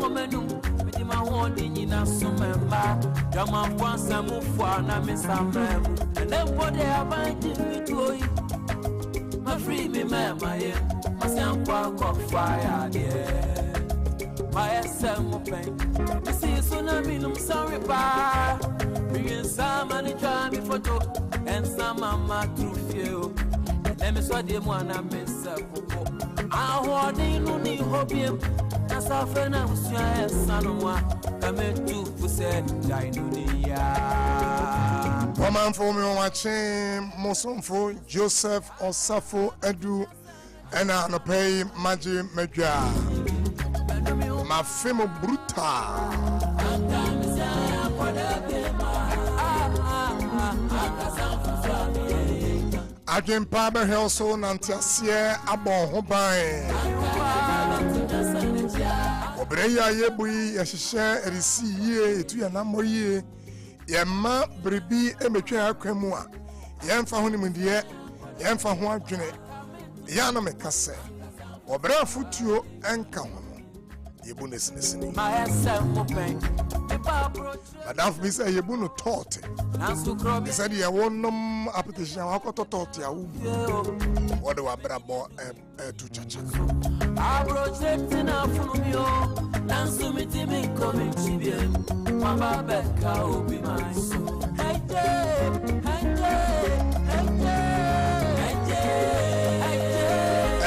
woman, with my holding in a summer, Drama once I move for an amisam, and then what they are binding me to you. My free me, my son, of fire, dear. My son, pain. You see, soon I mean, I'm sorry, pa. Bringing some money, try me photo, and some mamma through you. Let me saw the one I miss up. I want no need hope. As I found out, was son, I meant to say, Dinonia. Woman for me, watching Mosomfo, Joseph, Osafor, Edu, and I pay Maji Medja. Ma femo brutal. Adwen Pabe Helso Nantiasie Abon Hobai. Obreya Yebui Yashisha Erisi Ye, Tu Yanamoye, Yama Bribi Emetria Kremua, Yamfa Hunimundia, Yamfa Huajune, Yana Mekase, Obra Futio and Kahono. Yebunes listening. Madam Miss Yebunu taught. He said, you won't know application. I got to talk you. What do I brabo to chacha? I project enough from you. Dance to me, Timmy, coming to you. Mama Becca will be mine. Hey,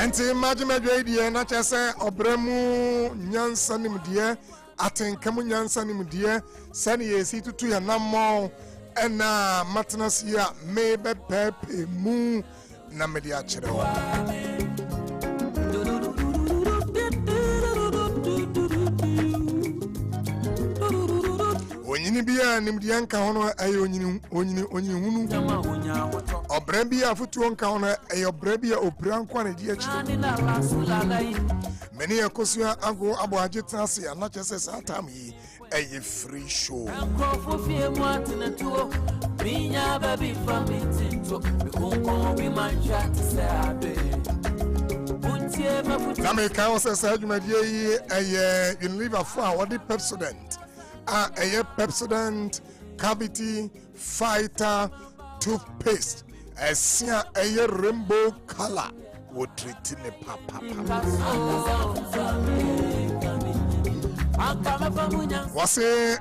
Enti imagine die na chese obremu nyansa nim die atenkam nyansa nim die sane yesi tutu ya nammo ena matnas ya mebe pepe mu na media kire wo onyini bia nim die nka hono ayo onyini hunu obra bia futu nka hono ayo obra bia opran kwa na die akire many ekosua ago abo agitase ya na chese satam yi eye free show na me kan se sa adwumadie yi eye Unilever for our Pepsodent a Pepsodent cavity fighter toothpaste a rainbow color would treat in a papa. Was a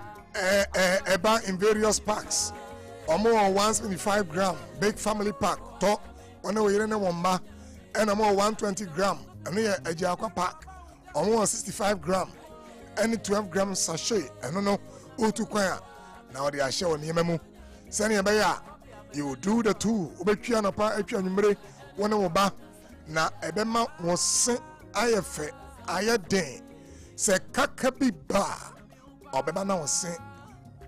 in various packs or more 175 gram big family pack top on the way in a wamba and a more 120 gram and a Jaqua pack or more 65 gram. Any 12 gram sachet, I don't know who to choir. Now they are showing him. Send Baya, you will do the two. Ubekiana pa epianumere, one oba. Na ebema was sent IFA, Ayade, se kakabi ba, Obema was sent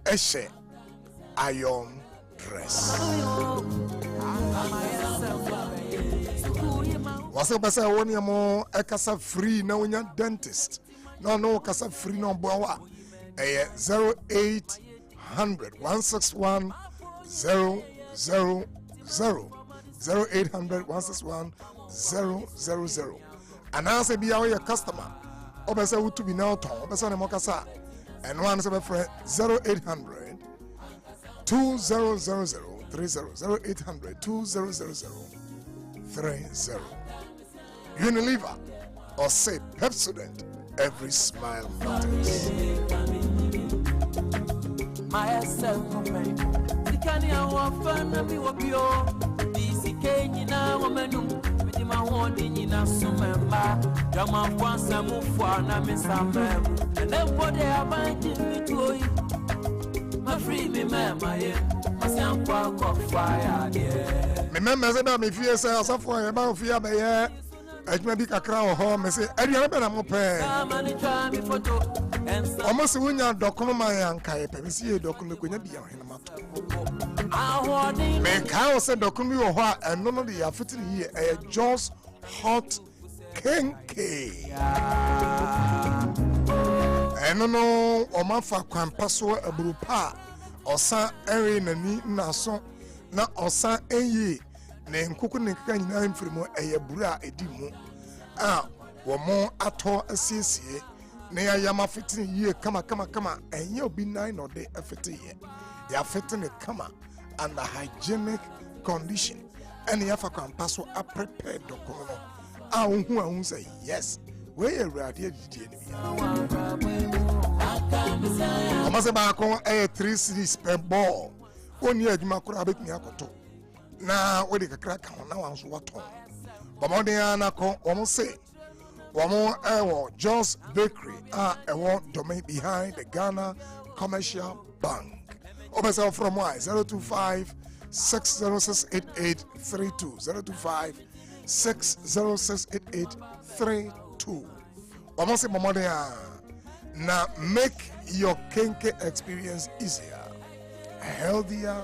Eshe, iron dress. Was a basa one year more, a casa free, no one dentist. No, casa free no boa. 0800 161 000 0800 161 000. And I say be our customer. Obesa who to be now ton. Obesa ne mokasa. And one is a friend 0800 2000 30 0800 2000 30. Unilever or say Pepsodent. Every smile matters. Myself, the Kenya woman, be what you are. This Kenya woman, with my holding in a summer. Drama once I move for an amisam, and then what they are binding me to you. My free me, my son, of fire, dear. Remember, me fear says Osafor about fear by air. I may be a crown home and say, I remember I'm open. Almost when you're document my uncle, I see a document when you be on him. Make house a document or what, and none of the affecting here a Joss hot kenke. And no, or my fa can pass over a brupa or san erin and neat nason, not or san a ye. Name cooking and nine from a bra a demo. Were more at all a CCA, ne ya yama fitting ye kama and you be 9 or day fitting ye. Ya fitting it kama under hygienic condition and ya fa kan paso a prepared dokono. Ah who say yes. Where you are here Amase ba kon 3 cities per ball. Oni adwuma kora betumi akoto. Na we de kakra ka ho na wanso waton. Bamode na ko omo say Wamo John's Bakery domain behind the Ghana Commercial Bank. Obesa from Y 025 6068832 025 6068832. Wamo say Bamode na make your kenke experience easier, healthier,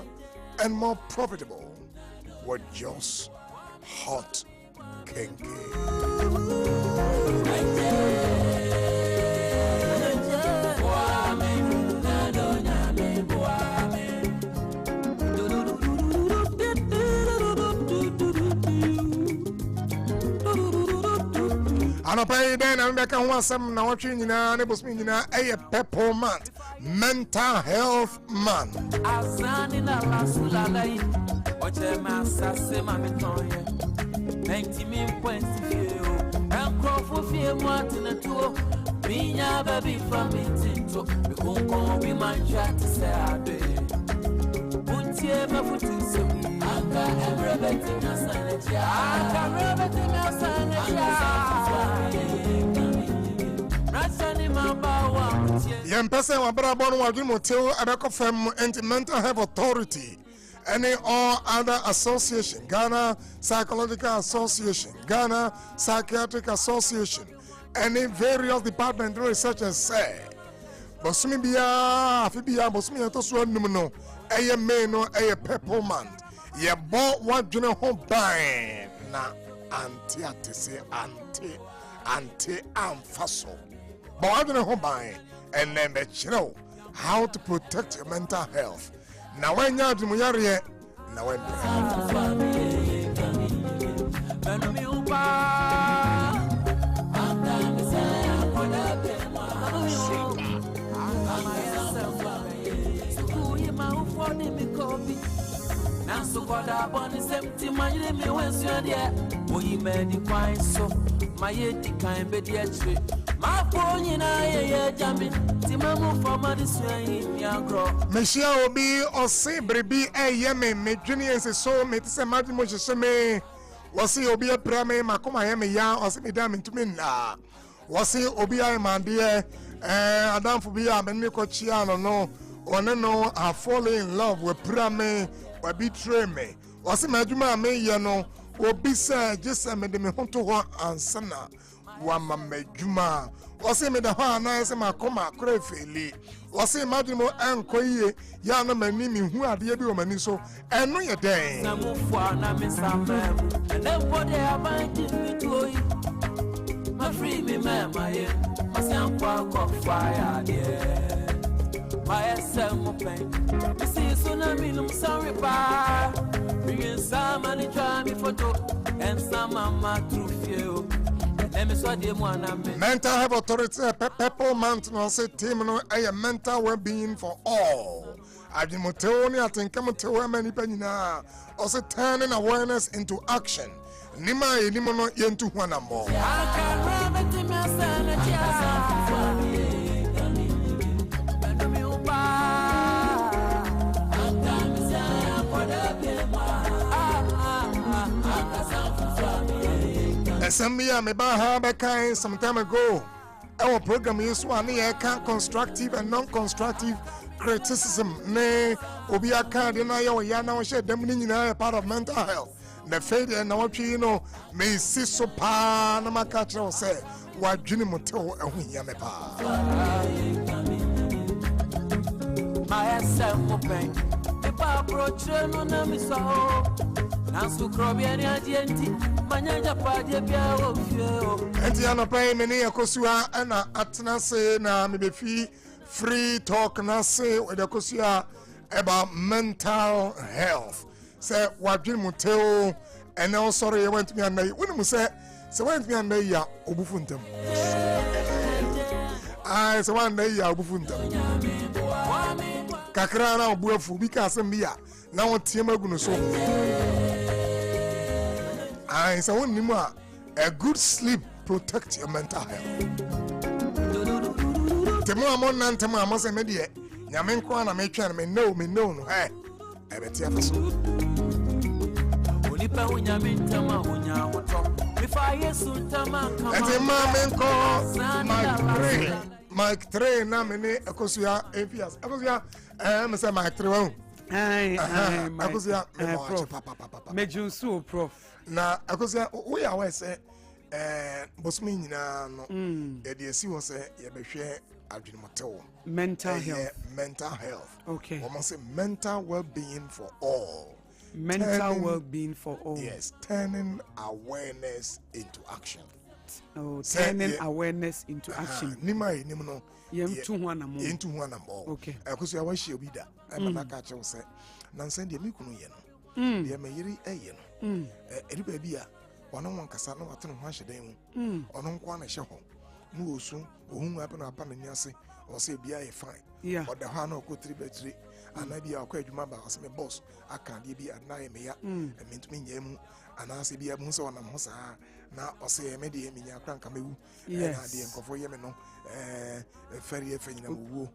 and more profitable with John's hot kenke. Anopay den am beka ho asem na wotwe nyina ne bosmi nyina purple month, mental health month. Asani na lasulai oche masase mamitonye 90.0 and crofo fie moatina tuo minya baby from itinto bikonko bi manja to say ade untie mafutu aka everybody na sanachia aka everybody na sanachia rasani mabawa Yempese wa brabo no wadwin motel abeko fam mental health authority. Any all other association, Ghana Psychological Association, Ghana Psychiatric Association, any various department researchers say, Bosumi biya, Fibia, Bosumi to so no, a man no a purple month. Ye bought one general home buying na anti amfaso. But one home buying and then you know how to protect your mental health. Na wenya dimuyare na wembe Meshia obi osi brebi yeme me junior so me tse madi mo sheme wasi obi prame makoma yeme ya osi me dam ntumi na wasi obi ay mande adamfo bi ya me ko chia no one no have fallen in love with prame wa betray me wasi madwuma me ye no obi say just me de me honto ho ansana wa mamedwuma wasi me da ho na ese makoma kora feli wasi madimo enkoye ya na mani mi hu ade bi o mani so eno ye den na mufwa na mesamem and body abandi mitoi my free me mama ye masankwa ko fire yeah my SM pain see tsunami no sorry pa bring some money try me photo and some mama through you. Mental health authority Purple Month no say team no a mental well-being for all. Adimoteo I think come to many penina also turning awareness into action. Nima elimono yentu wana mo. Assembly me ba ha be kind some time ago. Our program is one here can constructive and non-constructive criticism. Ne obi aka de na ya ya na share dem ni nyina part of mental health. The failure na what you know me si so pa na maka tro say wa dwene motew ehu ya me pa. My SM open. The pa approach no na mi so. Nansu krobiani adienti manyanja paje bia ofio enti anopai meni yakosua na atena se na mebefi free talk na se wedakosua about mental health say wadwin muteo and now sorry you went me and wonu mu say went me and ya obufu ntem I so one day ya obufunta kakra na obuafu bi ka asem bi ya na won tiema gu no so I so one nimu a good sleep protect your mental health temo amon nan temo amase me de nyame nko na me twa na me no no eh ebeti afaso onipa unyame ntama unya woto bifa yesu ntama kama enti mame nko Mike 3 na me ne ekosia afias ekosia me say Mike 3 wa ekosia me papa mejunsu prof na ekosia we ya we say bosmi nyina no e de esi wo say ye behwe adwenimotewo mental health okay we must say mental well-being for all well-being for all yes turning awareness into action turning awareness into action nima nim no yentu ho anamo okay ekosia wa hie obi da na ka che wo say na nsan de mikunu ye no de me yiri eye no eri ba bia wono won kasa na watene ho ahyedan mu ono nko na hye ho mu osu ohun apa na ni ase o say bia e fine o da ha na ko 3 battery anabi akwa adwuma ba o say me boss aka de bi adna ye me ya mentumi nya mu ana se bia mu so wona mo saa na o say me de me nya kranka mewu na de nkofo ye me no feri efanyina wo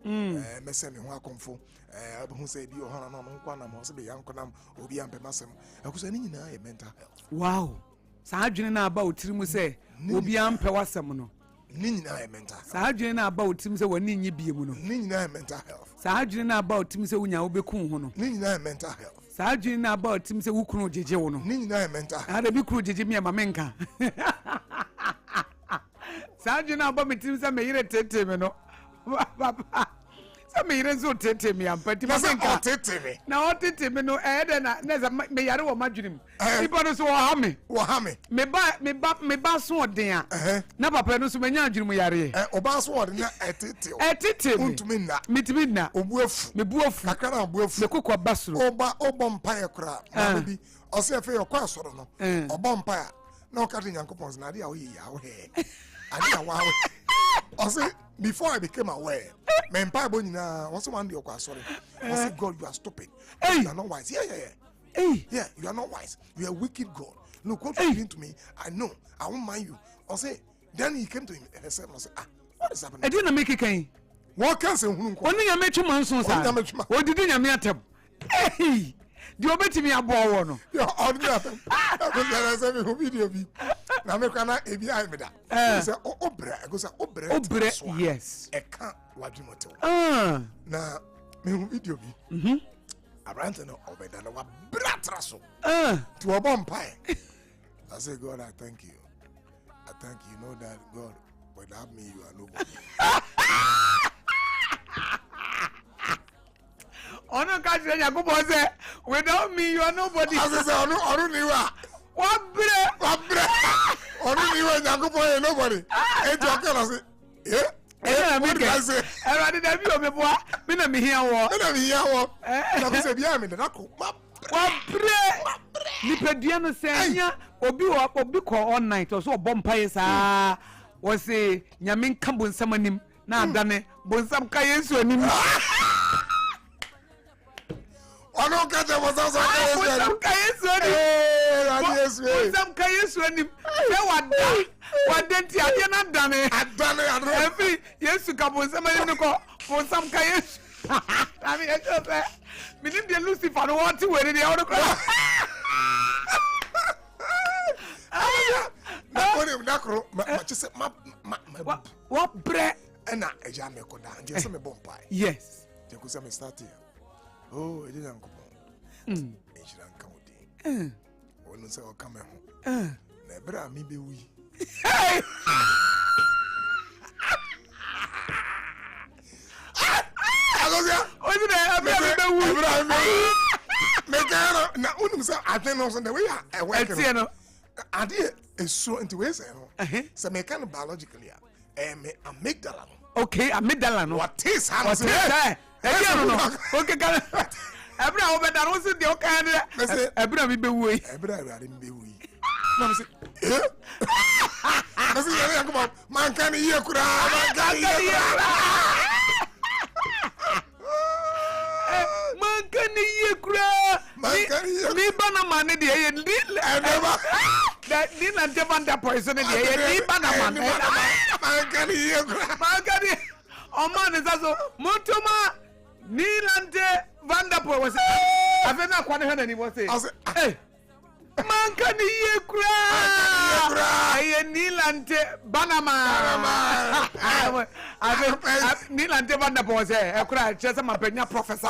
me se me ho akomfo abu say bi o hona no nko na mo so be yankonam obi ampemasem akusa ni nyina ye mental health wow saa adwene na aba otirimu se obi ampe wasem no ni nyina ye mental health saa adwene na aba otirimu se woni nyi bie mu no ni nyina ye mental health saa adwene na aba otirimu se wonya obekun ho no ni nyina ye mental health saa adwene na aba otirimu se wukunu jeje wo no ni nyina ye mental health ada bi kunu jeje mi amamenka saa adwene na aba mitirimu se meyire tete me no papa me yire zo tete me ampati mamenka na o tete me no de na me yare wo madwunim ibo no so wo ha me me ba so oden a na papa no so menya adwunim yare o ba so oden na etete untumi na mitimi na obuafu me buafu kakara obuafu me kokwa basro obo mpaye kra na bi o se fe yo kwa soro no obo mpaye na o ka de Nyankopon na de a wo yi ya wo he ade a wa I say before I became aware, my Bible once one day sorry. I say God, you are stupid. You are not wise. Yeah, you are not wise. You are a wicked God. Look what you did to me. I know. I won't mind you. I say then he came to him and said, what is happening? I didn't make it kind. What can say who? Only I met you monsoon. What did you mean? Hey, do you bet me a ball? No, you're ordinary. I said, video. Na me kana ebi ai me da say obra go say obra yes e kan wadimoto na me hu video bi abrante no obeda na wa bratra so to obompai I say God I thank you know that God without me you are nobody ono ka je Yakobo say without me you are nobody I say onu ni wa Wabre. Onu ni we Nyankopon nobody. E to akara say. What did I say? I did that you me boa. Me na me here wo. Na be say bia me na ko. Wabre. Ni pedua no say nya obi ko all night so bompa saa. Wo say nyame nka bonsam anim na adane bonsam ka Yesu anim. Ono ka je bonsam ka Yesu anim. Some Kayesu and him. What did you not done? Every yes to come with somebody for some Kayesu. I mean, I just said, we need the Lucifer to want to wear the other class. What bread? And I jam a coda, just a bomb pie. Yes. You could say, start here. Oh, it didn't come. It shouldn't come. Onu se o kama ho na bra mi be wi agosia oni na bra mi be wi me kana na onu se aten no so na we ya work no ade eso nti we say no se me kana biologically me amygdala no okay amygdala no what is how no okay kana Ebra obeda no se de o kan de ebra mi be wuyi ebra mi be wuyi na me say na se yare Yakobo man kan ye kura man kan ye and Devanda poison in the Banaman. Mancani, oh man is also Montoma, Nilante, Vanderpool was. I've never quite heard anyone say, hey. Mancani, you cry. Nilante, Banama. I've Nilante Vanderpool say, I cried just a Mapena professor.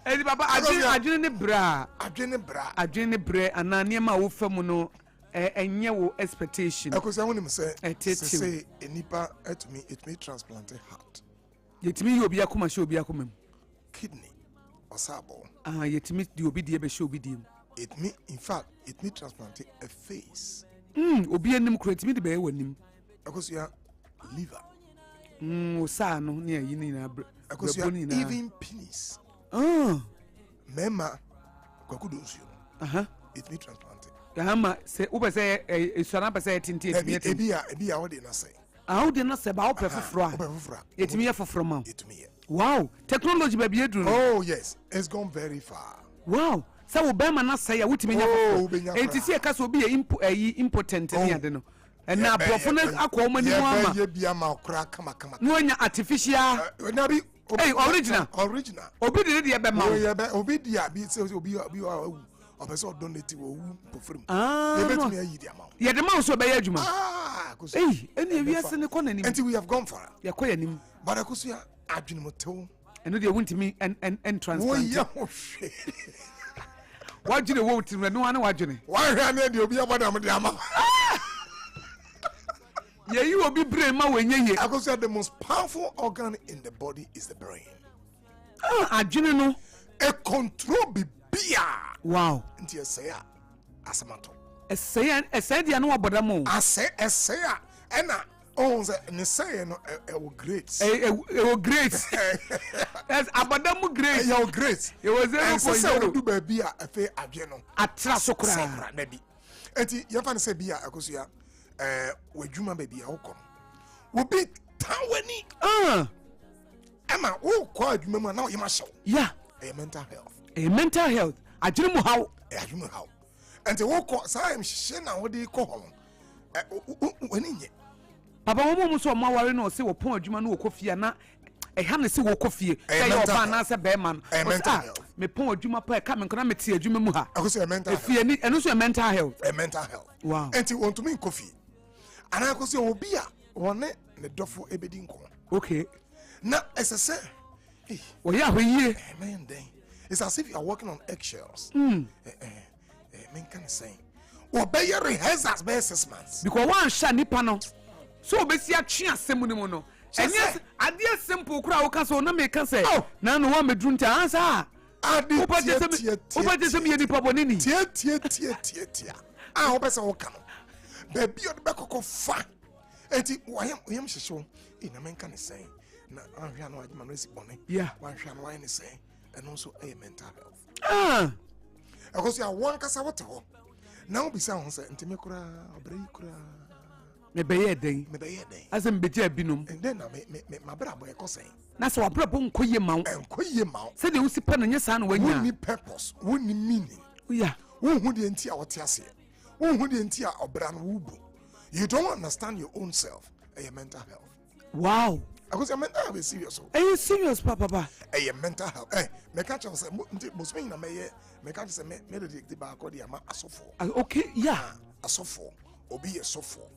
Hey, Papa, I didn't bra. And I near my Ufamuno, and your expectation. Because I want him to say, a nipa at me, it may transplant a heart. Yet me, you'll be a kuma show be a kumum. Kidney or sabo. Yet me, you'll be the show be dim. It may, in fact, it may transplant a face. Obi and him create me the bear when him. Because you are liver. Sano near you. Because you are even penis. Mema kwakudonsu it me transplanted Gama say uba say e sona say tinti ebia wo de na say how de na say ba wo perfofra it me for ma it me wow technology ba bi eduru oh yes it's gone very far wow say wo be ma na say ya wutimi nya for enti see ka so bi impotent ni ade no and na profo na akọ mani mu ama ye bia ma okra kama no nya artificial na bi hey, original. Obi did it, Bema. Obi dia be say obi or person donate wo pofrim. You bet me ayi dia ma. Yeah, the mouse obey adwuma. Hey, any we are sending corner ni. Until we have gone for. Ya koya nim. But akusu adwene motew. And they want me and transplant. Wo ya ho hwe. What do you want to no one wadwene? Why na dey obi abodam dia ma. Yeah, you will be brain ma when ye. I could say the most powerful organ in the body is the brain. Adwene no. A control be bia. Wow. Nti esaya asamato. Esaya dia no aboda mo. Esaya ena oh say ne say no e great. E great. Yes, aboda mo great. E great. It was 0.0 do ba bia afa adwe no. Atra so kra na bi. Enti ye fa ne say bia akosia wajuma baby awko wo be tawani ama wo ko adwuma mu na wo yema hyew yeah mental health adwene mu haw enti wo ko sa am hye na wo de ko ho wani nye papa wo mu so ma ware na o se wo pon adwuma no wo kofie na ha na se wo kofie say yo ba na se be man me pon adwuma pa ka me nkona me tie adwuma mu ha akoso mental health fie ni eno so mental health wow enti won to me kofie and I could say obia one ne dofo ebedi nko okay na esese oh yeah we man then it's as if you are walking on eggshells men can say obey your rehearsals by 6 months because one sha nipa no so obesi atwe asem ni mo no enye ade simple kura wo ka so na me ka say na no wa medru nta ansa ade obaje sem ye nipa boni ni tie obesa wo ka no baby o de bekoko fa enti wayam hyehyew na men kan say na anhwa na wagema no esibone wanhwa na wayan say and also a mental health because you one kasa wote ho na obisa ho say enti me kura obrei kura me beye den asem beje abinum and then na me mabra boy ko say na se wabra bo nkoye mawo se de usi pa no nya sa na wanya woni purpose woni meaning won de enti a wote ase you don't understand your own self and your mental health. Wow. Because your mental health is serious. Are you serious, Papa? And your mental health. Me catch say most me na me catch say me the back or the ama Osafor. Okay, yeah. Osafor. Obi Osafor.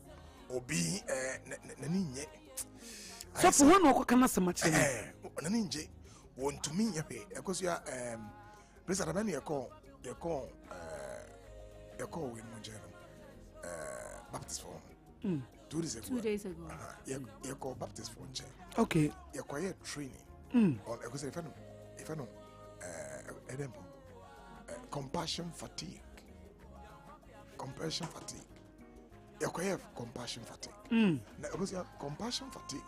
Obi nani nye. So for one no kana so much. Nani nje. Want to me because you President Abani you call with Baptist Forum. 2 days ago. 2 days ago. You call Baptist Forum. Okay. You acquire training on because if I know compassion fatigue. You acquire compassion fatigue. Now because you compassion fatigue.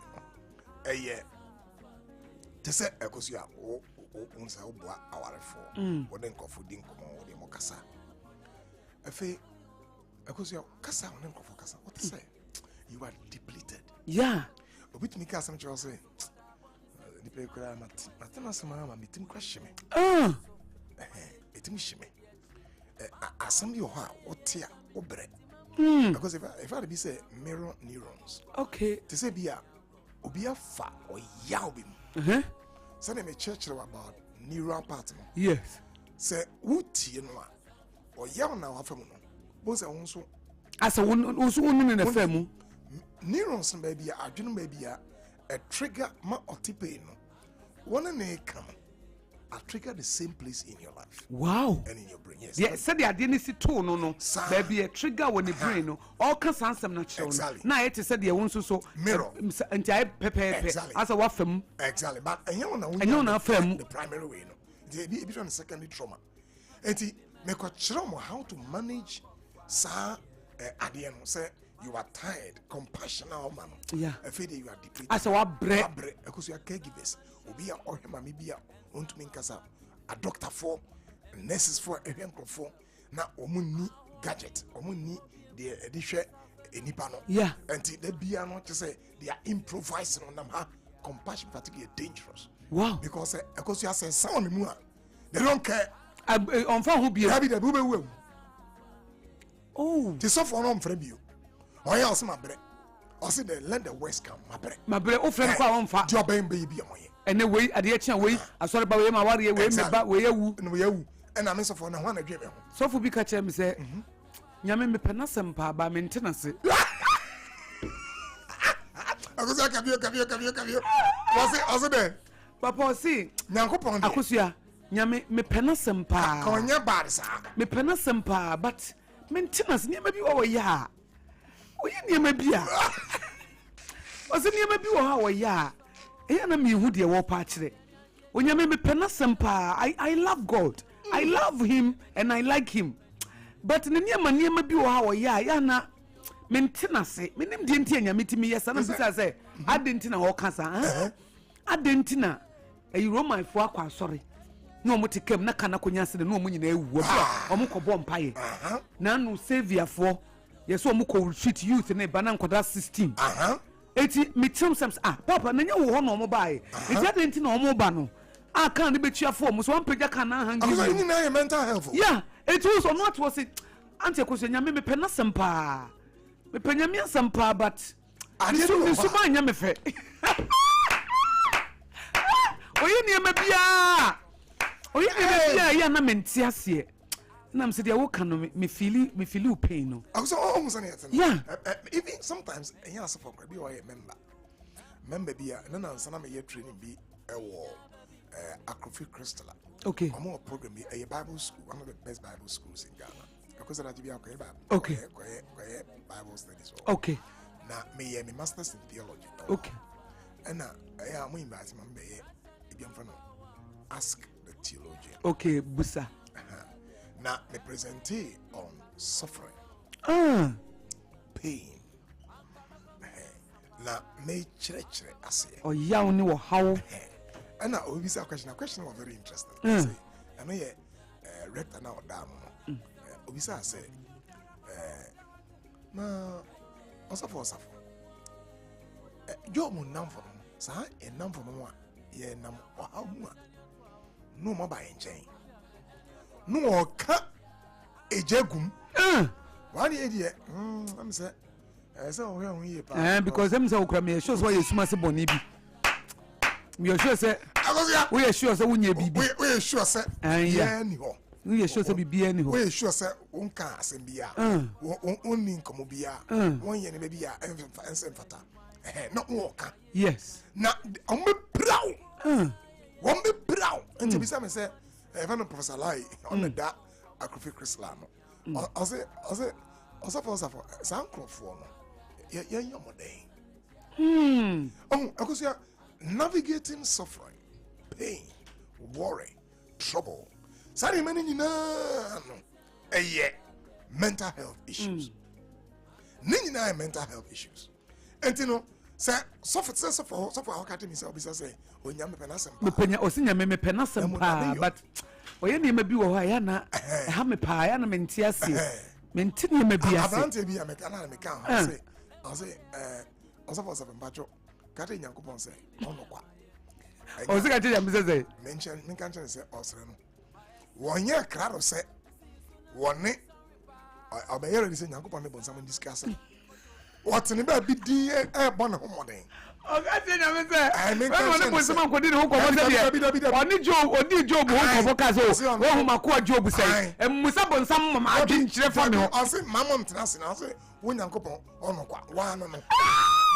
To say because you are unsa obwa awarefo. Woden kofu din komo wode mokasa. Efe because you kasa wonen kofu kasa. What to say? You are depleted. Yeah. Obit me kasa me say. Ni pe kura matena sama ma mitim kwahye me. Etim hye me. assembly or what ya obre. Because if I be say mirror neurons. Okay. To say be a fa or yaubim. So they may church about neural pattern. Yes. Say uti you know or yaw now after both are also as a one in the film. Neurons maybe a dream maybe a trigger ma otipe no. One and a come. I trigger the same place in your life. Wow. And in your brain, yes. Yeah, said the identity too, no. Baby, a trigger when the brain, no. All kinds of some natural. Exactly. Now it said the one so mirror. And I prepare as a waffle. Exactly. But I know the primary way, no. They be on secondary trauma. And he make a trauma how to manage sa at the end say you are tired, compassionate man. Yeah. I feel that you are depleted. As a bread. Because you are caregivers. Obi or him maybe want to make us a doctor for nurses for a young for now omuni gadget omuni the edition enipano. Yeah. And they be not to say they are improvising on them. Compassion particularly dangerous. Wow. Because you are saying sound more. They don't care. On phone who be the bube. Oh. The soft one from you. Or else my bread. Or say they let the West come, my bread. My bread, oh, friend, on fat job baby. And the way at the action way, I saw about my warrior way, but where you and I'm for no one a dream. So for because I'm say, Yamin me penasem pa by maintenance. I was like, come here. Was it also there? Papa, see, Nankopon, Akusia, Yami me penasem pa, Conya Barsa, me penasem pa, but maintenance near maybe over ya. Oh, you near maybe ya. Was it near maybe over ya? Enemy who dear war patchy. When you me penasem pa, I love God. I love him and I like him. But in the near man near maybe over ya, yana. Maintenance, me name didn't hear me to me. Yes, and I say, I didn't know all cancer. I didn't know. A Roman for sorry. No more to come, Nakana Kunyas, no money, no Omuko bomb pie. None will save you for. Yes, Omuko will treat youth in a banana quadrat 16. 80 me sometimes Papa, and you won't know mobile. It's didn't know mobile. I can't be cheerful. So one page I can't hang you. Mental health. Yeah, it was or not was it. Auntie Kusia, me penasampa. Me penyamia sampa but I didn't so my yamefe. Oye ni mebia. Oye ni mebia ya na mentiasie. Na me say dey wo kan me feel pain no. I was almost on it. Yeah. Even sometimes you ask for be or member be na na sana me training be Acrofi Crystal. Okay. I'm on program be a Bible school, one of the best Bible schools in Ghana. Because that be okay Bible studies. Okay. Now me masters in theology. Okay. And now I am inviting my again from ask the theologian. Okay, Busa. Now me present on suffering. Pain. Now me chere I say. Oh yeah, only what how. And now we a question. A question was very interesting. I say, I know rector now down. Obisa say, na Osafor. Yo mo nam for no. Sa e nam for no a ye nam o ha mu a. No ma ba enchen. No o ka ejegum. Wani e die. Am say say o hwe ye pa. Because them say okra me shows why you suma se boni bi. Me sure say we are sure say wunya bibi. We are sure say yeah ni ho. We are sure say bibi any ho. We are sure say unka asem bia. Onni nkomo bia. Won ye ne ba bia ensem fata. No walk. Yes. Na on be brown. Won be brown. Enti bisa me say even Professor Lai on the da Acrofi Crystal no. I say Osafor sankrofo no. Ye yomodeng. Akosia navigating suffering, pain, worry, trouble. Sari many no. Mental health issues. Nina mental health issues. And you know, suffer how can me say when you penasem. Me penya osinya me penasem pa but oye ni mebi wo ha ya na ha me pa ya na mentiase. Mentini me bi ase. Abante bi amekana me kan say I say Osafor Mpacho kate Nyankopon say ono kwa. O se kate ya me say mention me kan say osre no. Wonye kraro say one obey ready say Yankopon ne bonsam discuss what ne ba bi di e bon homodin oga se na me say I mean when bonsam ko di ho ko say oni job ho ko ka so wo ho mako job say musa bonsam mama adwen kire fa me ho I say mamam tenase na say wo Yankopon ono kwa wa no no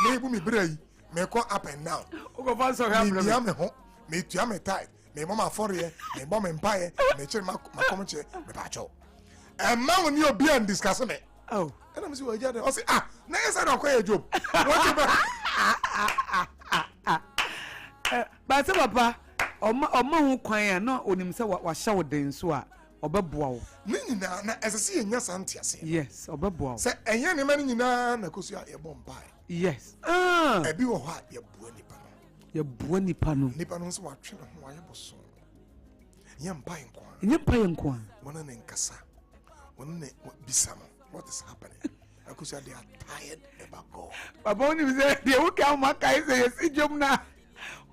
me bu mi bra yi me ko up and down go fa so ha me me ho me tua me tight me mama for ye me bom empire me chere makomche me ba cho ma woni obi and discuss me oh and I'm say we jade o say na yes I don't call job what ba se papa oma hu kwan na onim se wa hya wo den so a obeboa wo ni nyina na esese ye nya sante ase yes obeboa wo se enye ne ma ni nyina na kosu a ye bom pai yes ebi wo ha ye bua nipa no ye bua nipa no so wa twe ho wa ye boso ye mpai nkwa wona ne nkasa wona ne bisamo what is happening akosu they are tired about God baba oni bi say de wo ka ma kai say yes ijom na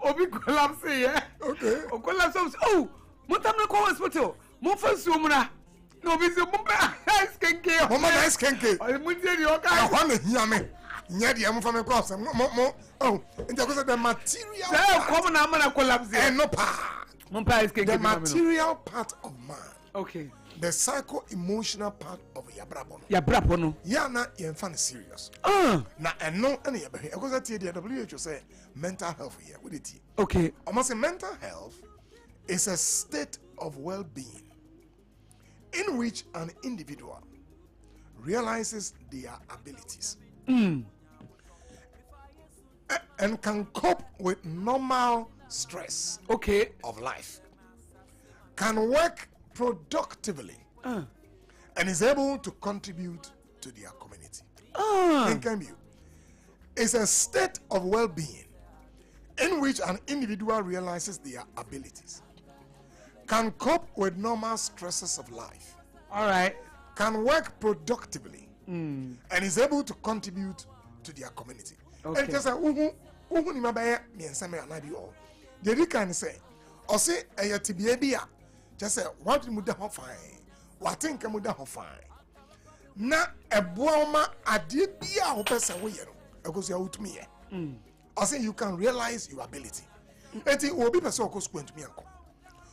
obi collapse ye okay o collapse oh mutam na ko hospital mo fa suomra no bi se mo ba ice kenke mo ma ice kenke o mo je di o ka ho na hia me nya de mo fa me cross mo oh nja ko say the material say come na man collapse no pa mo pa ice kenke the material part of man okay the psycho-emotional part of yabrapo no na yemfa serious na eno ene ye behe because the WHO say mental health here with it okay almost say mental health is a state of well-being in which an individual realizes their abilities and can cope with normal stress of life, can work productively and is able to contribute to their community. It's a state of well-being in which an individual realizes their abilities, can cope with normal stresses of life, all right, can work productively and is able to contribute to their community. Okay. And just ni mabaya mi ensame anadi o. They can say, or say a tibia just say what muda ho fine. What think muda ho fine. Na ebuoma ade bia ho person we yero. Because you out me. I say you can realize your ability. Eti obi person ko school ntumi anko.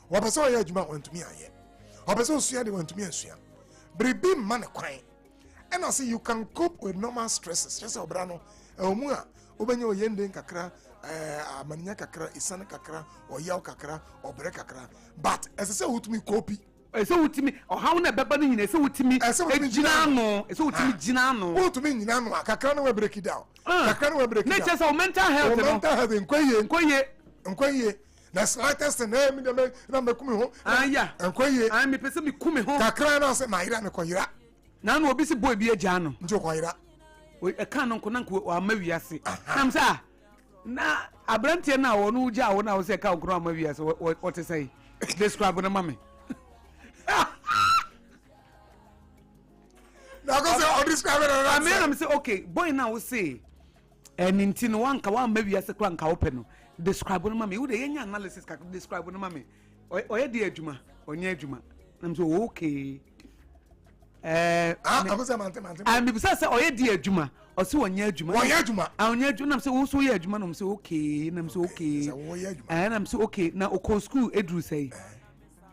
Wa person ya adwuma ntumi aye. Wa person sua de ntumi asua. Bribi man kwan. And I say you can cope with normal stresses. Just obrano omua obenya oyende kakra amanya kakra isane kakra oyaw kakra obre kakra but as I say wutumi copy so wutimi o hawo na beba no nyina so wutimi ejina no so wutimi jina no wutumi nyina no kakra no we break it down kakra no we break it down nature so mental health nkwaye na slightest na me na mekumi ho ya nkwaye me pese me kumi ho kakra na say mayira me koyira na no obi si boy bi agya no njo koyira we kan no nko amawiase nam sa na abrantie na wo no ugya wo na wo se ka nko amawiase what say describe na mame na go say describe na I mean I'm say okay boy na wo say eninti no wanka wa amawiase kra nka wo pe no describe na mame wo de yenya analysis ka describe na mame oye de adwuma onye adwuma nam say okay I'm bisa say oye di adwuma o se wonya adwuma onya adwuma nam say wo so ye adwuma nam say okay nam say okay nam say okay na o school edru say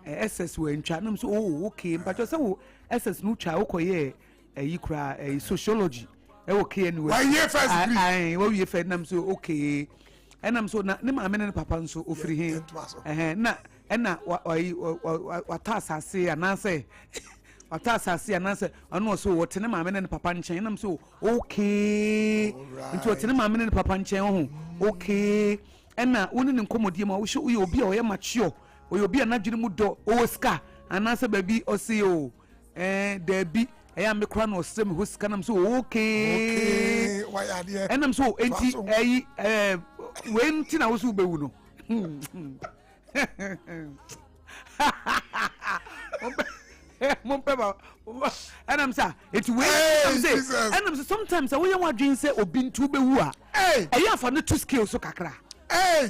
SS we ntwa nam say oh okay mpacho say wo SS no twa wo koye yikura sociology okay anyway why ye first degree wo ye first nam say okay nam so na ne ma me ne papa nso ofiri he na wata asase anase wata asase anase ono so wotene maame ne papa nchen nam so okay nti wotene maame ne papa nchen ho okay na woni ne nkomodie ma wo hye uye obi a oye machio oye obi a nadwene mu do o ska anase baby o se o da bi eya me kra no sem ho ska nam so okay why ade nam so enti we nti na wo so bewu no Mompeba and I'm say it's way and I'm sometimes I want wadwin say obi ntu bewu a eya fa no two skills so kakra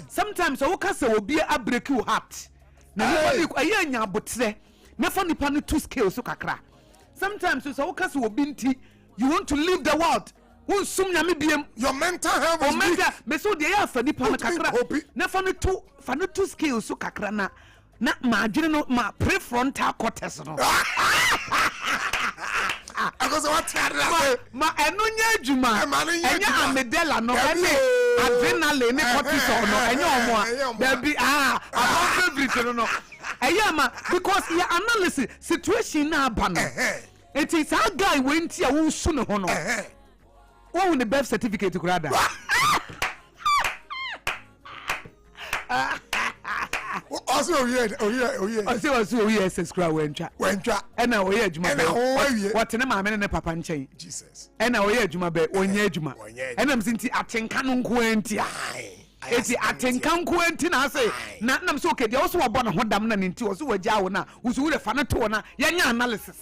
sometimes I woka say obi a break you heart na nobody eya nya abotre na fa nipa no two skills so kakra sometimes so wokase obinti you want to leave the world won sum nyame biem your mental health is mental me so dey ya fa nipa no kakra na fa no two skills so kakra na ma adwene no ma prefrontal cortex no because what ma eno nya adwuma enya amygdala no ene adrenaline ne cortisol no enya omo a there be our favorite no eyama because your analysis situation na aba no it is a guy went here who su ne ho no won the birth certificate kurada also oye subscribe wentwa ena oye adwuma be what ne maame ne papa nchen Jesus ena oye adwuma be onye adwuma ena msinti atenka no nko anti eti atenka nko anti na say na nam so okay dey also wabo na hodam na nti also wagya wo na usu le fa na to na yanya analysis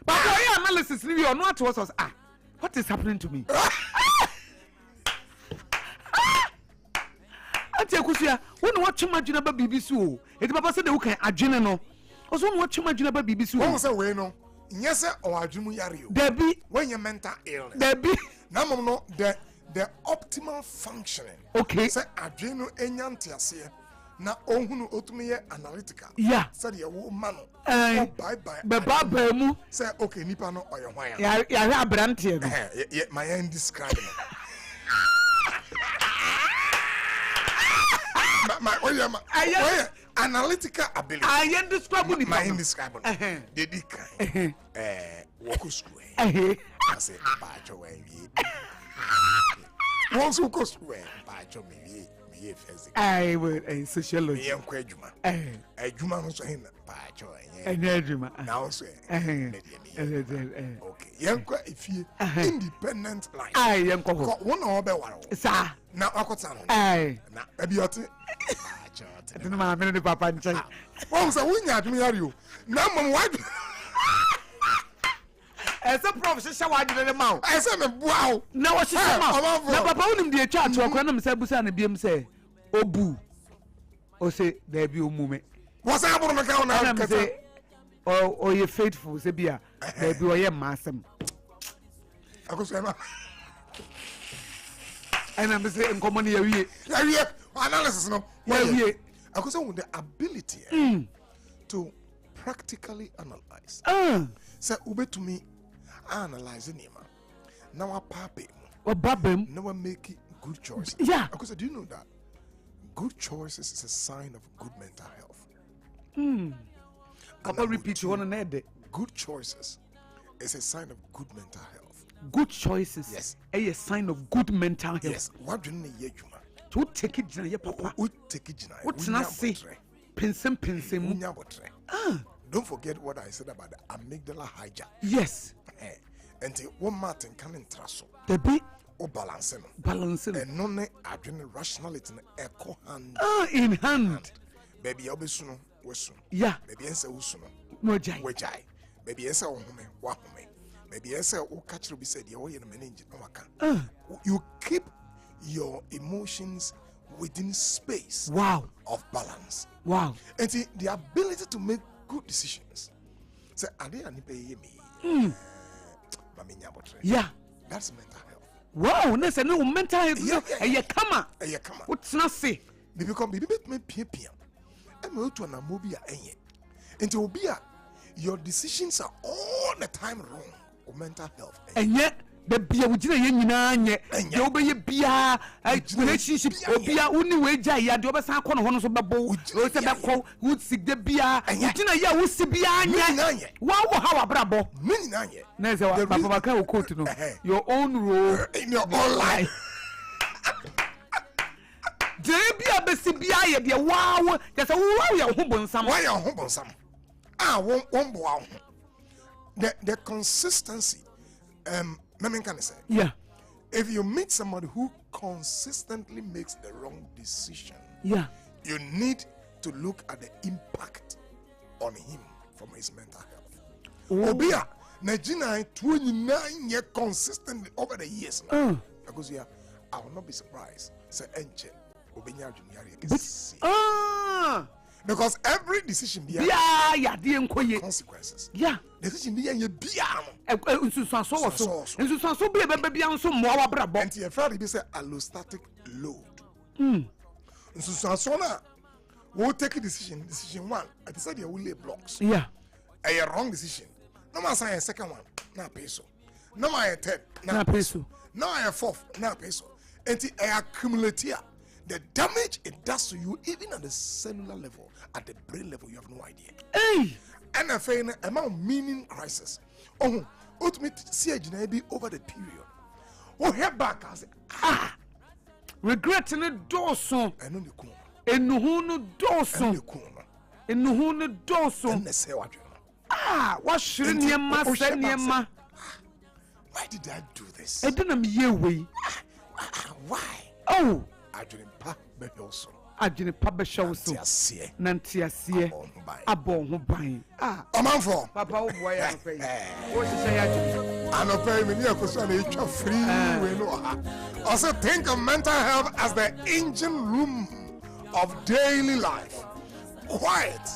but oye analysis ni we no at was what is happening to me ati akusia wonu watchema adwena ba BBC o eti papa se de wo kan adwene no oso wonu watchema adwena ba BBC o won se we no nyese o adwumu yare o debi when you mental illness debi na mom no the optimal functioning okay say adwene no enyante ase na ohunu otumi ye analytical yeah say de wo ma no bye mu say okay nipa no oye hwan ya abrante no my end describe no my analytical ability. I describe it. My indescribable. They did kind. Walk school. I say, Bajo, once you go school, Bajo, me, I would a sociology. Young Quajuma. A Juma was in Bajo, and Juma. Now say, okay, young, if you independent life. I am one or better. Sir. Now I got some. Aye. Now maybe I don't know. I'm in the papa and say, "Oh, so we need to marry you." Now, mom, what? As a professor, why did the mouth? I said, "Wow." Now what's your mouth? Now, papa, wouldn't be a child to a crime. Say, Busan and BM say, "Oh, boo." Or say, "There be a moment." What's happening on the account? Say, "Oh, you're faithful." Say, "Bia, there be a master." I go say, and I'm saying, "Come on here, analysis no." I go say with the ability to practically analyze. Say ube to me analyzing him. Now I papa him. Now I make good choices. Yeah. I go say, do you know that good choices is a sign of good mental health? Papa repeat you want to add it. Good choices is a sign of good mental health. Good choices, yes, a sign of good mental health. Yes, what do you need? To take it, Jana, papa. Take it, Jana. What's not say? Pinsem. Don't forget what I said about the amygdala hijack. Yes. And one Martin can trasso. The be or balancing. And non adrenaline rationality echo hand. In hand. Baby, I'll be soon. Yeah. Baby, answer Usuno. No jai. Baby, answer Wahome. Maybe I say, "Oh, catch you be said, you're in a manage." You keep your emotions within space. Wow. Of balance. Wow. And see, the ability to make good decisions. Say, are they any pay me? Yeah. That's mental health. Wow. That's a new mental health. Yeah. Come what's not say? They become baby me pia. I'm going to an amobia until be your decisions are all the time wrong. Mental health and yet the beer would you obey beer relationship or beer only way jay ya do be san kono hono so bebo o se be ko would seek the beer utina ya wo se beer anya wa wo how abrabo menina ye na say papa baka o quote no your own role in your own life de beer be se beer ye de wow just wow ya ho bonsam why ya ho bonsam won bo the consistency, can I say? Yeah. If you meet somebody who consistently makes the wrong decision, yeah, you need to look at the impact on him from his mental health. Obia, Najina 29 years consistently over the years. Because I will not be surprised. Say Enche, Obenya Junior. Because every decision yeah, consequences. Yeah. decision bi ye bia nsusuanso wo so nsusuanso bi bia nso mmoa wa brabo and your friend be say allostatic load nsusuanso na we take a decision one I decide you will lay blocks a wrong decision no man say a second one na peso no my third na peso no I fourth na peso and it accumulate the damage it does to you even at the cellular level at the brain level you have no idea and a fair amount meaning crisis ultimate see a be over the period head back as regret in doso and on the corner enuhu no doso enuhu no doso and say what shiri niema se niema why did I do this edinam ye we why adwenipa be show so nantiasie abon ho ban omanfo papa wo boy ya pay wo hye ya anopay me ni akoso na etwa free we no also think of mental health as the engine room of daily life, quiet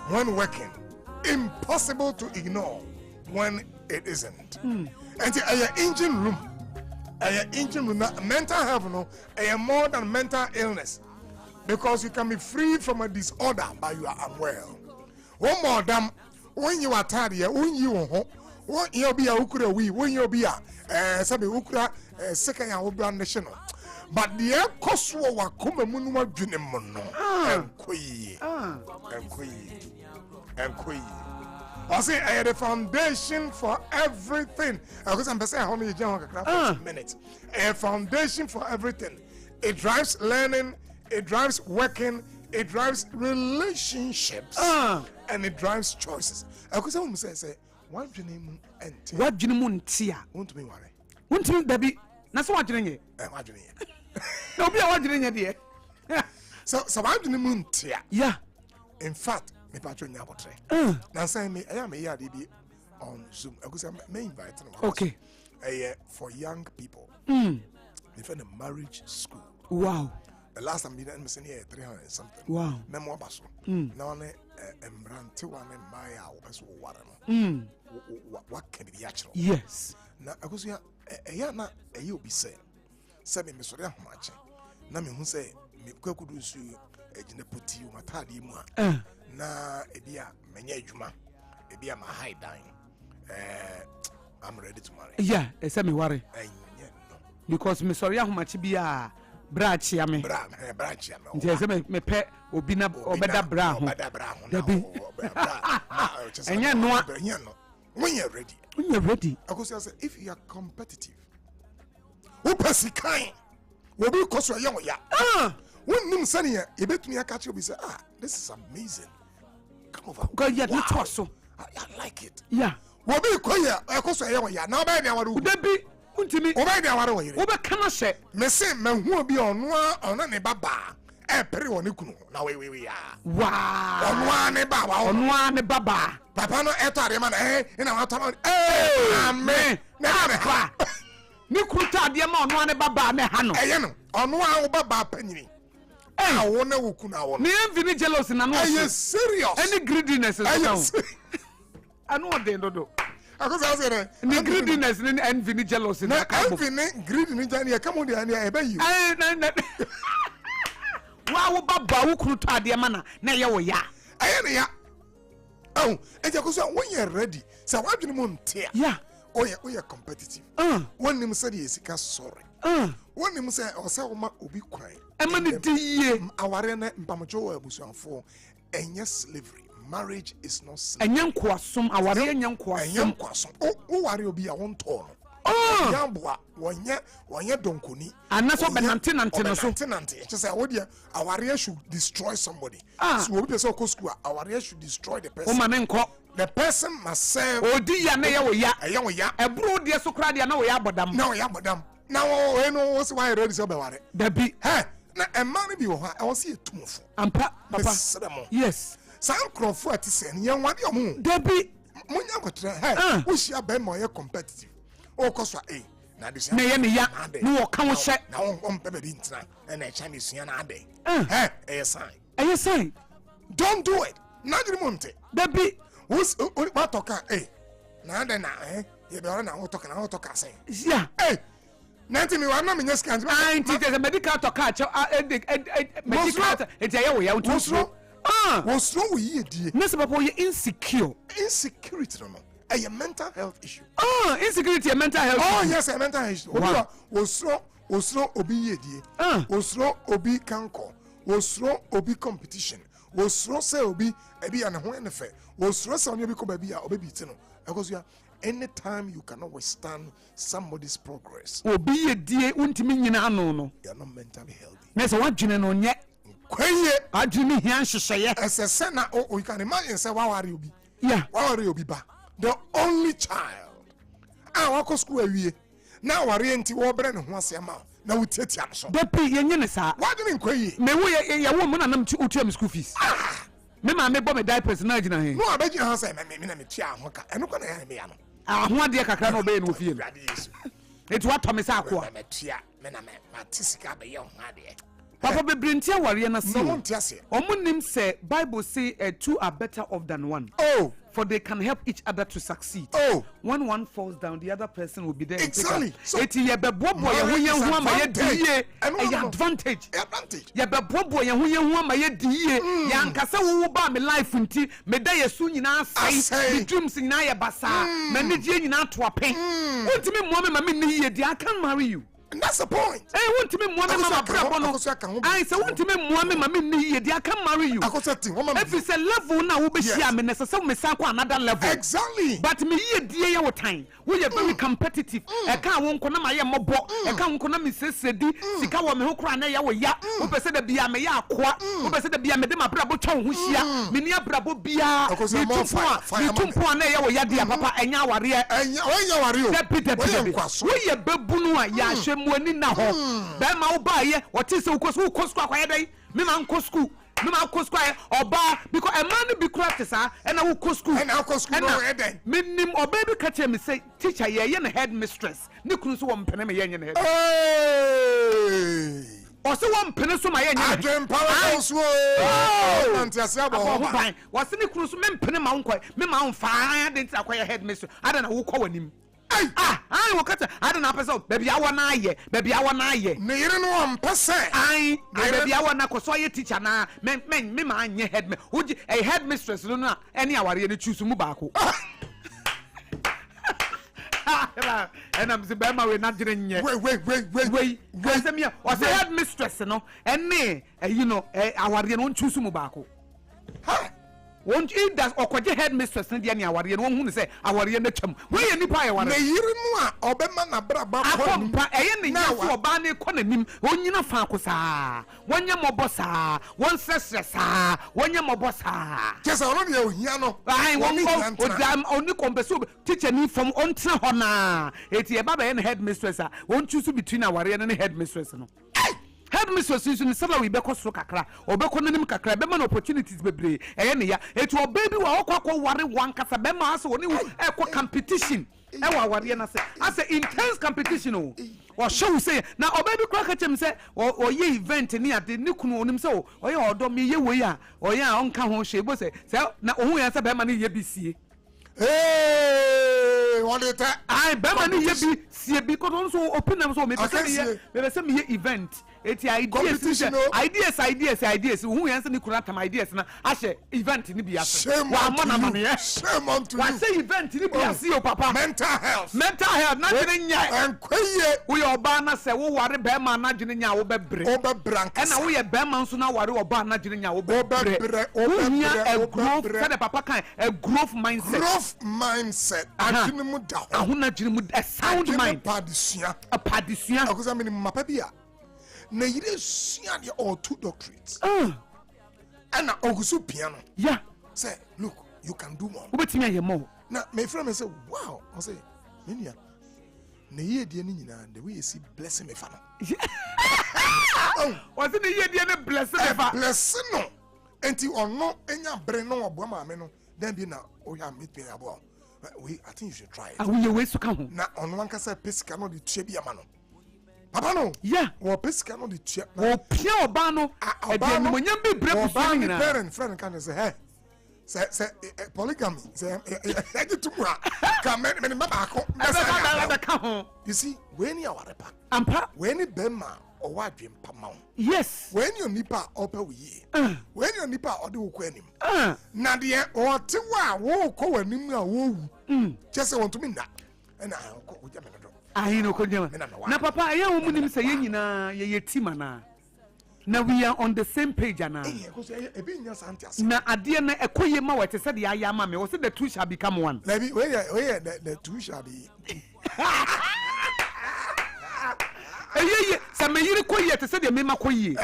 when working, impossible to ignore when it isn't. And your engine room, mental health, no, more than mental illness, because you can be free from a disorder, but you are unwell. One more damn, when you are tired, when you be a ukura we, when you be a sabi ukura second ya brand national. But the air cost wa kuma munwa dwene mono enkoyi I say the foundation for everything because I'm saying how many minutes a foundation for everything. It drives learning, it drives working, it drives relationships and it drives choices because I'm say what dwene mu enti what dwene mu ntia won't me worry won't me baby na so what dwene ye no be what dwene ye so what dwene mu ntia in fact me patro nya botre na say me I am here be on Zoom because I'm invite no okay for young people they find a marriage school. Wow. The last time we did here 300 something. Wow. Memo baso. Now ne embrante one maya o peso wara no. What can be actual? Yes. Na akoso ya na obi say me so de ahomache. Na me hu say me kwakudu su ejine poti o matade mu a. Na ebia menya adwuma. Ebia ma high dying. I'm ready to marry. Yeah, say me worry. Because me sorry ahomache bia brachia me brachia me nti say me pe obi na obeda bra ho dabi enya no when you're ready because I say if you are competitive who persikan we be koso ya when nim sane ya ebetumi akache obi say this is amazing come over go yeah me talk so I like it yeah we be koya koso ya na ba na waru dabi untimi oba dia ware wo yire oba kana hye me se mahu bi ono ne baba e pere wo ne kunu na we ya wow ono ne baba papa no etare ma na na wa tama amen na ha ni kuta de ma ono ne baba me ha no eye no ono wo baba panyini wo na wo kunu wo ni envy ni jealousy na no serious any greediness is down anu odin dodo because I said the greediness and envy ni jealousy na envy ni greed ni jani come on there e be you wa wo baba wo kunu to ade ma na ye wo ya ne ya oh e je ko so when you ready say what do you want yeah oh you competitive when nim say the sika sorry when nim say o say wo ma obi kwan e ma ni diye aware na mpamocho wo abusuafo enye slavery. Marriage is not slavery. Enyankwasum aware enyankwasum o ware obi a won to no yamboa wonye donkoni anaso benante no so it say wo dia aware should destroy somebody so obi person go school aware should destroy the person o mane nko the person must serve odi ya na ye wo ya ebro de so kra de na wo ya bodam na wo no wo se why ready so be ware dabi na emma bi wo ha e wo se etumfo ampa papa yes sankrofo atise ne yanwade omo dabi munya kotre wo hia ben mo ye competitive o koso na de na ye ne ya no wo ka wo hye na wo mpebe bi ntina na e cha me sua na ade sign don't do it na jiri monte dabi what toka na de na ye be ora na wo talk say yeah hey 90 me wana me scan anti the medical talk medical it ya we ya wosro wo ye die nese papa you insecurity no a mental health issue insecurity a mental health issue yes a mental health issue wosro obi ye die wosro obi kanko wosro obi competition wosro say obi ebi ana ho enefe wosro say obi ko ba bi a obi ti no because you are anytime you cannot withstand somebody's progress obi ye die untimi nyina ano no you are not mentally healthy nese wadwene no nye kwaye adwene hia hwehweye esese na you can imagine say waware obi yeah waware obi ba the only child wako school awie na ware enti wo bre ne ho asema na wutiatia no so bepi yenye ne sa wadwene kwaye me wo ye wo mo na nam ti utua me school fees me ma me bo me diapers na agina he no abagina ha say me na me tia ho ka eno ko na ya me ya no ho ade kakra na obey no fie it what to me sa akwa me tia me na me matisika be ye ho ade papa bebrentia ware na se no ntia se omunim say bible say two are better off than one for they can help each other to succeed. When one falls down, the other person will be there. Exactly. So it ye be bobo ye hu ma ye die advantage. Ye be bobo ye hu ma ye die. Ya nkasa wo ba me life nti me da yesu nyina sai. Me dreams nyina ye basa. Me ne die nyina to apen. Wontimi mo me ma me ne ye die I can marry you. And that's the point. Hey, wontimi mo me ma brabo no. I say wontimi mo me ma me ne ye die I can marry you. If it's a level na wo be share me necessary me san another level. Exactly. But me ye die your time. We are very competitive. E ka won ko na ma ye mobo. E ka won ko na me sesedi. Sika wo me ho kra na ye wo ya. Wo pese da bia me ya akoa. Wo pese da bia me de ma brabo twon ho hia. Me ni abrabo bia. Me tumpo na ye wo ya dia papa enya ware. Enya ware o. We ye bebunu a ya hwemu ani na ho. Ba ma wo ba ye. What is wo kosu akwa dai. Me ma nko school. Me ma ko school oba because a man be craft sa and I will go school and I go school no head me nim oba be catch me say teacher ye na headmistress ne kunu so wo mpene me ye nye na head o se wo mpene so ma ye nye adwen power so nantiasia bo ho ban wo se ne kunu so me mpene ma wo me ma wo fa ade nti akoye headmistress ada na wo kwa wanim I wakata I don't know person baby I wanna ye baby I wanna ye me yire no am pese baby I wanna ko so ye teacher na me ma nye head uji a headmistress no na any aware ne choose mu baako and I'm the bema we not didn't nye wait say me o say headmistress no ene you know aware no choose mu baako won't it does okwaje headmistress ne dia ne aware no hu ne say aware na twam we ye nipa aware na yiri mu a obema na braba kompa eye ne nya so oba ne konanim onyina fa akosa wonya mobosa won sesesa wonya mobosa kesa ono ne ohia no ai won odam oni kompeso teacher ni from ontra hona eti e baba ye headmistress a won choose between aware ne headmistress no headmistress is in salary be ko so kakra obeko nanim kakra be man opportunities bebre eye ne ya etu obaby wa okwa ware wan kasa be ma so oni e ko competition e wa ware na say as a intense competition o show say na obaby kwa ka chem say o ye event ni ade ni kunu onim say o ye odo me ye we a o ye a onka ho hwe bo say na ohun ya say be ma ne ye bisie what it I be ma ne ye bisie because so open them so me be say me event eti ideas who answer ni kurata my ideas na ashe event ni bia se wa mona mane shame on to you wa say event ni bia se o papa mental health na dine nya enkwaye we oba na se wo ware be ma na dine nya wo bebre brank na wo ye be ma nso na ware oba na dine nya wo bebre a growth say the papa kan a growth mindset adwene mu da ho ahuna dwene mu a sound mind padisua akoza me mapa bia na yire sua de all two doctorates and ogusu piano say look you can do more obetimi aye more na my friend say wow I say menia na ye de ni nyina the way you see blessing me fa no was the ye de na blessing me fa blessing no enti ono enya bre no obo ma me no then be na o ya meet me abo we I think you should try it we we so ka ho na ono wanka say pesika no de tue bia ma no papa no wo pesika no de tue wo pia oba no e de nyonyam bi bre busu nyina friend can say hey say polygamy say to come you see when you are ampa when you bema or what dream pamount yes when you nipa open we when you nipa or do quenim nadia or tiwa wo ko anim na wo just want to mean that and I know na papa aye wo munim say ye nyina ye team na we are on the same page na na ade na ekoye ma wete said ya ya ma me wo say the two shall become one maybe the two shall be Eye sa me yiri koye te said me ma koye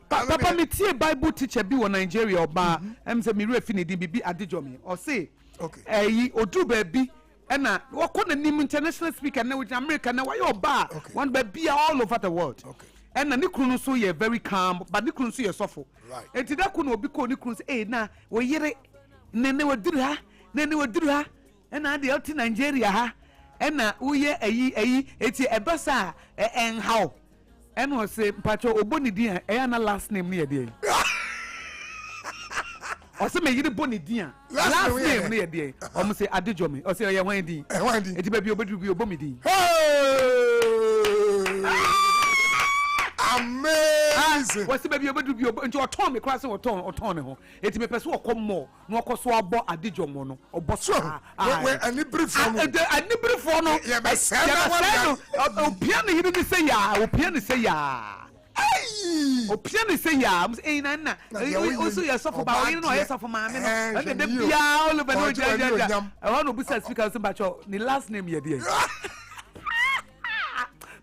papa me tie Bible teacher bi wo Nigeria oba em say me refi ne din bibi adejo me o say okay odu ba bi na wako na nim international speaker na with America na why oba one ba bi all over the world okay and na nikunu so ye very calm but nikunu so ye sofo right enti da ku na obi ko nikunu say na wo yire nene waduru ha and na dey out Nigeria ha and na uye ayi eti ebasa en how and was say pacho oboni din e na last name ne ye dey o say me yire boni din last name ne ye dey o mo say adejomi o say ye wan din eti ba bi obodu bi obomi din amazing what's baby obodu bi nti oton me class oton ne ho eti me pese okom mo na okoso abo adijom no obo so we ani brief no ye be say no opia ne hidi say ya opia ne say ya opia ne say ya na also ya so for ba you know ya so for ma me no and the bia all over no jaja I want to be speaker so bacho ni last name ye dey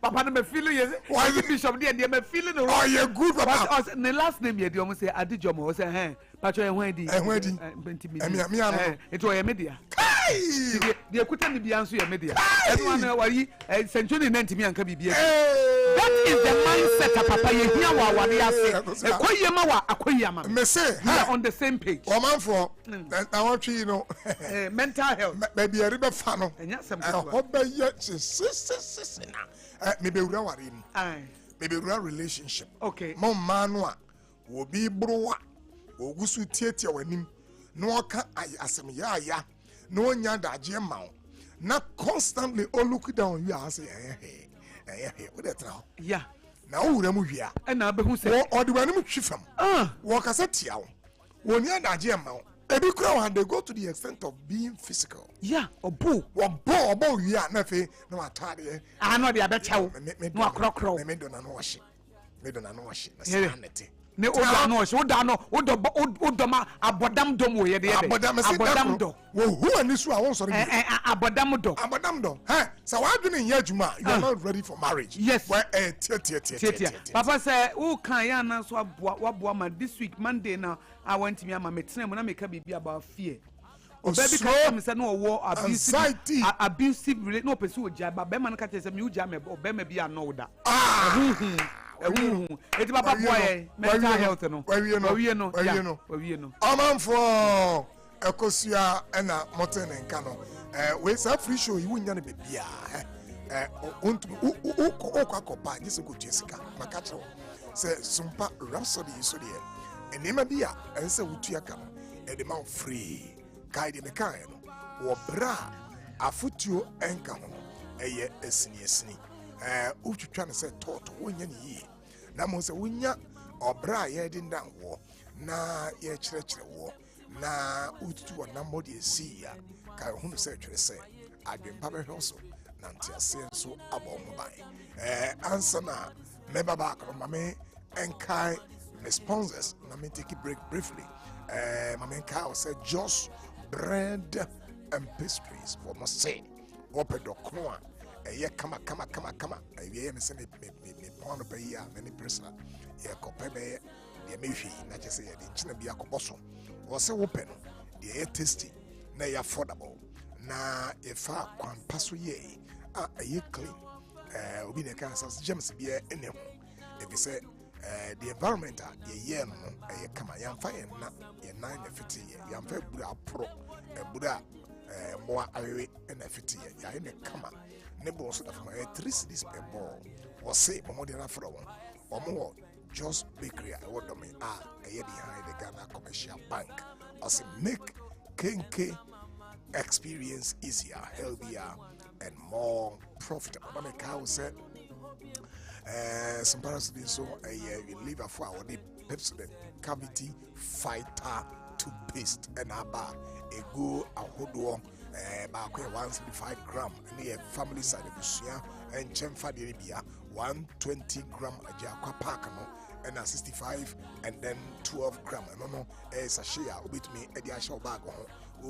Papa me feeling yes. Why the bishop there me feeling no. Oh you good papa. The last name here dey almost say Adijomo o say pacho ehwan di. Benti me. Me am. It was media. Kai. The ekuta ni bia nso ye media. Eno na wari century 90 me anka bibia. That is the mindset papa ye hia wa wari ase. Ekoye ma wa akoye ma. Me say we are on the same page. O man for I want you know. Mental health. Baby e be fa no. Enya sem ko. Obe ye na. Maybe we are in. Maybe we are relationship. Okay. Mom manwa will be broa. Will go to theatre when him. No can I asem ya. No nyada jemao. Not constantly all look down. You are saying, hey, what that now? Yeah. Now we are moving. And now be who say? Or the one who chifam. Walk as a tiao. When you are jemao. Every crowd and they go to the extent of being physical. Yeah, obo you are nothing. No atari. I know the abecha. No crocro. Me don't know wash. Me don't know wash. Ne oda no wash. Oda ma abodam dom wo ye de. Abodam do. Wo who ani so a won sorry. Abodam do. Abodam do. Hey, so why do you juma? You are not ready for marriage. Yes. Where tia. Papa say who can ya na so aboa ma this week Monday now I went me ama metre mo na make bibi about fear. Baby come say no war abusive relate no person oja ba be man ka tell say me oja me be me bi anoda. Eti papa boy mental health no. We no. Aman for ekosia na moten nka no. We say free show you nya na bebia. Ukopa just go Jessica makacho. Say Sompa Rhapsody so there. Enema bia ense wutuaka no e de man free guide me kan no wo bra afutuo enka ho eye esini utwutwa ne se toto wonya ne yi na mo se wonya obra ye de ndan wo na ye kyerɛkyerɛ wo na ututu wo na modi esi ya ka hunu se twere se adwempa be hwoso na ntiase nso abɔ mo ban answer na me baba ko mame enkai sponsors. Let me take a break briefly. My main cow said just bread and pastries for my say. Open the corn. Yeah, come. Yeah, me say me pound of pay many person. Yeah, copy me. Yeah, maybe not just say the china be a coboso. Was open. Yeah, tasty. Na affordable. Na if I can pass ye. Ye clean. Obi ne can say James be any. If you say the environment ye no ye kama yam fa ye na ye 950 ye yam fa bura pro bura mo awe na 50 ye ya ne kama ne bo so da fa 3 cities per ball was say mo de na fro won omo just bakery I want me ye behind the Ghana Commercial Bank as make Kenke experience easier, healthier, and more profitable. But the cow said, Sompa Rhapsody so a liver for our Pepsodent cavity fighter toothpaste and a bar a go a hodo 175 gram and a family side of Busia and Chemfa Deribia 120 gram a Jaqua Parkano and a 65 and then 12 gram and no a sachet with me a diashal bag or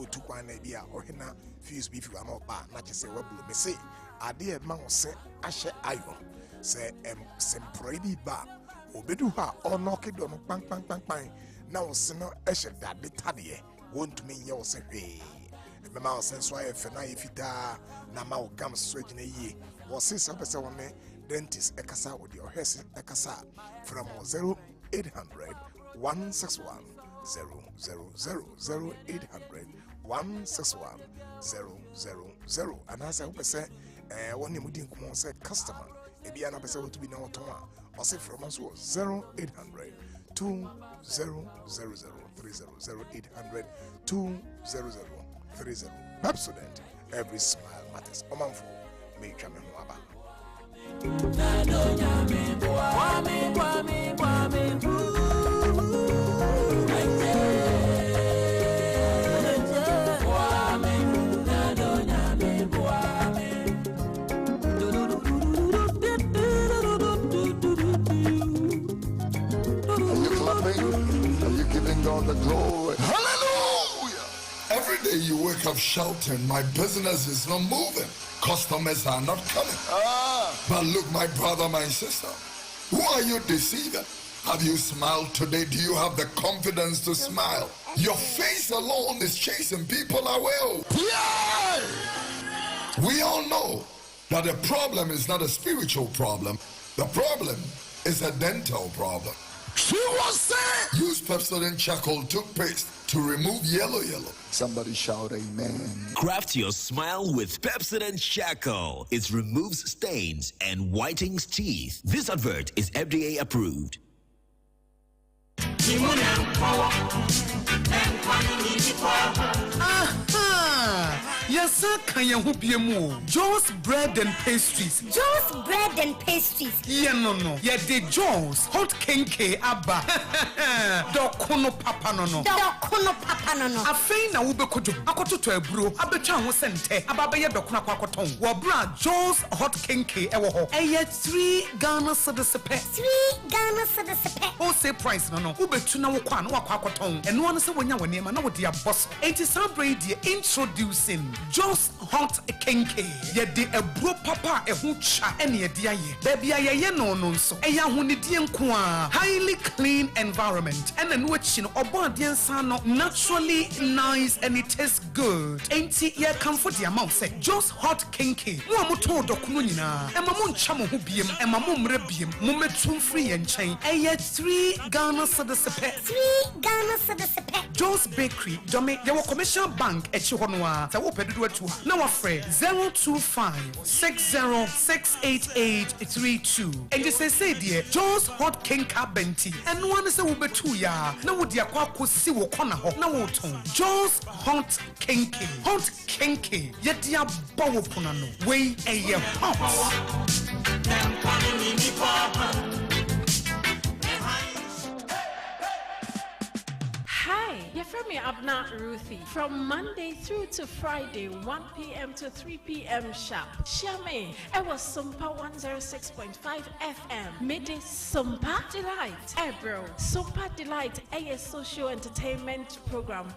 2 idea or hina fuse beef you are not bad not just say what me say I dear man say ashe iron say semproibi ba obedu ha or knock it on bang bang bang bang now sino ashe that the tadie won't mean you say hey mama sense why if na ifita na ma gam swage na ye was since a person one dentist ekasa with your hair ekasa from 0800 161 000 0800 161 000 and as I hope say one name didn't come on said customer ebi ana person to be now ton or say from us 0800 200 0800 200 30 Pepsodent. Every smile matters. Omanfo may come and waba. Are you clapping? Are you giving God the glory? Every day you wake up shouting, my business is not moving. Customers are not coming. But look, my brother, my sister, who are you deceiving? Have you smiled today? Do you have the confidence to smile? Your face alone is chasing people away. Yeah! We all know that the problem is not a spiritual problem. The problem is a dental problem. She was saying, use Pepsodent charcoal toothpaste to remove yellow. Somebody shout amen. Craft your smile with Pepsodent charcoal. It removes stains and whitens teeth. This advert is FDA approved. Yes, sir. Can you hope you more? Joe's bread and pastries. Joe's bread and pastries. Yeah, no. Yeah, the Joe's hot kenke abba. Dokono papa no. Dokono papa no. Afei na ube kojo. Akoto to ebro. Abecha ho sente. Ababa ye dokona kwakoton. Wabra Joe's hot kenke ewo ho. Eye 3 Ghana cedis pe. 3 Ghana cedis pe. O say price no. Ube tu na wo kwa no akwakoton. Eno anu se wonya wonema na wo dia boss. Enti sabre die introducing Joe's hot kenke. Ye de ebro papa ehu cha ene ye dia ye. Baby aye no nso. Eya honidie nko a. Highly clean environment. Ene no achi no obo ade nsa no naturally nice and it tastes good. Enti ye comfort the amount say Joe's hot kenke. Mo amoto dokuno nyina. Ema mo ncha mo ho biem. Ema mo mre biem. Mo metum free ye nchen. Eye 3 Ghana cedis pe. 3 Ghana cedis pe. Joe's Bakery, Dome, your commercial bank, Echihonwa, Tawopedu to now a friend 025-60-688-32. And this say, dear, Joe's hot kenka benti, and one is a ubetuya, no would ya kwako si wokona ho, na woton. Joe's hot kenke, yet dia bow punano, way a year hot. Hi, you're from me, Abna Ruthie. From Monday through to Friday, 1 p.m. to 3 p.m. sharp. Share me. It was Sompa 106.5 FM. Midday Sompa Delight. Bro. Sompa Delight, a social entertainment program.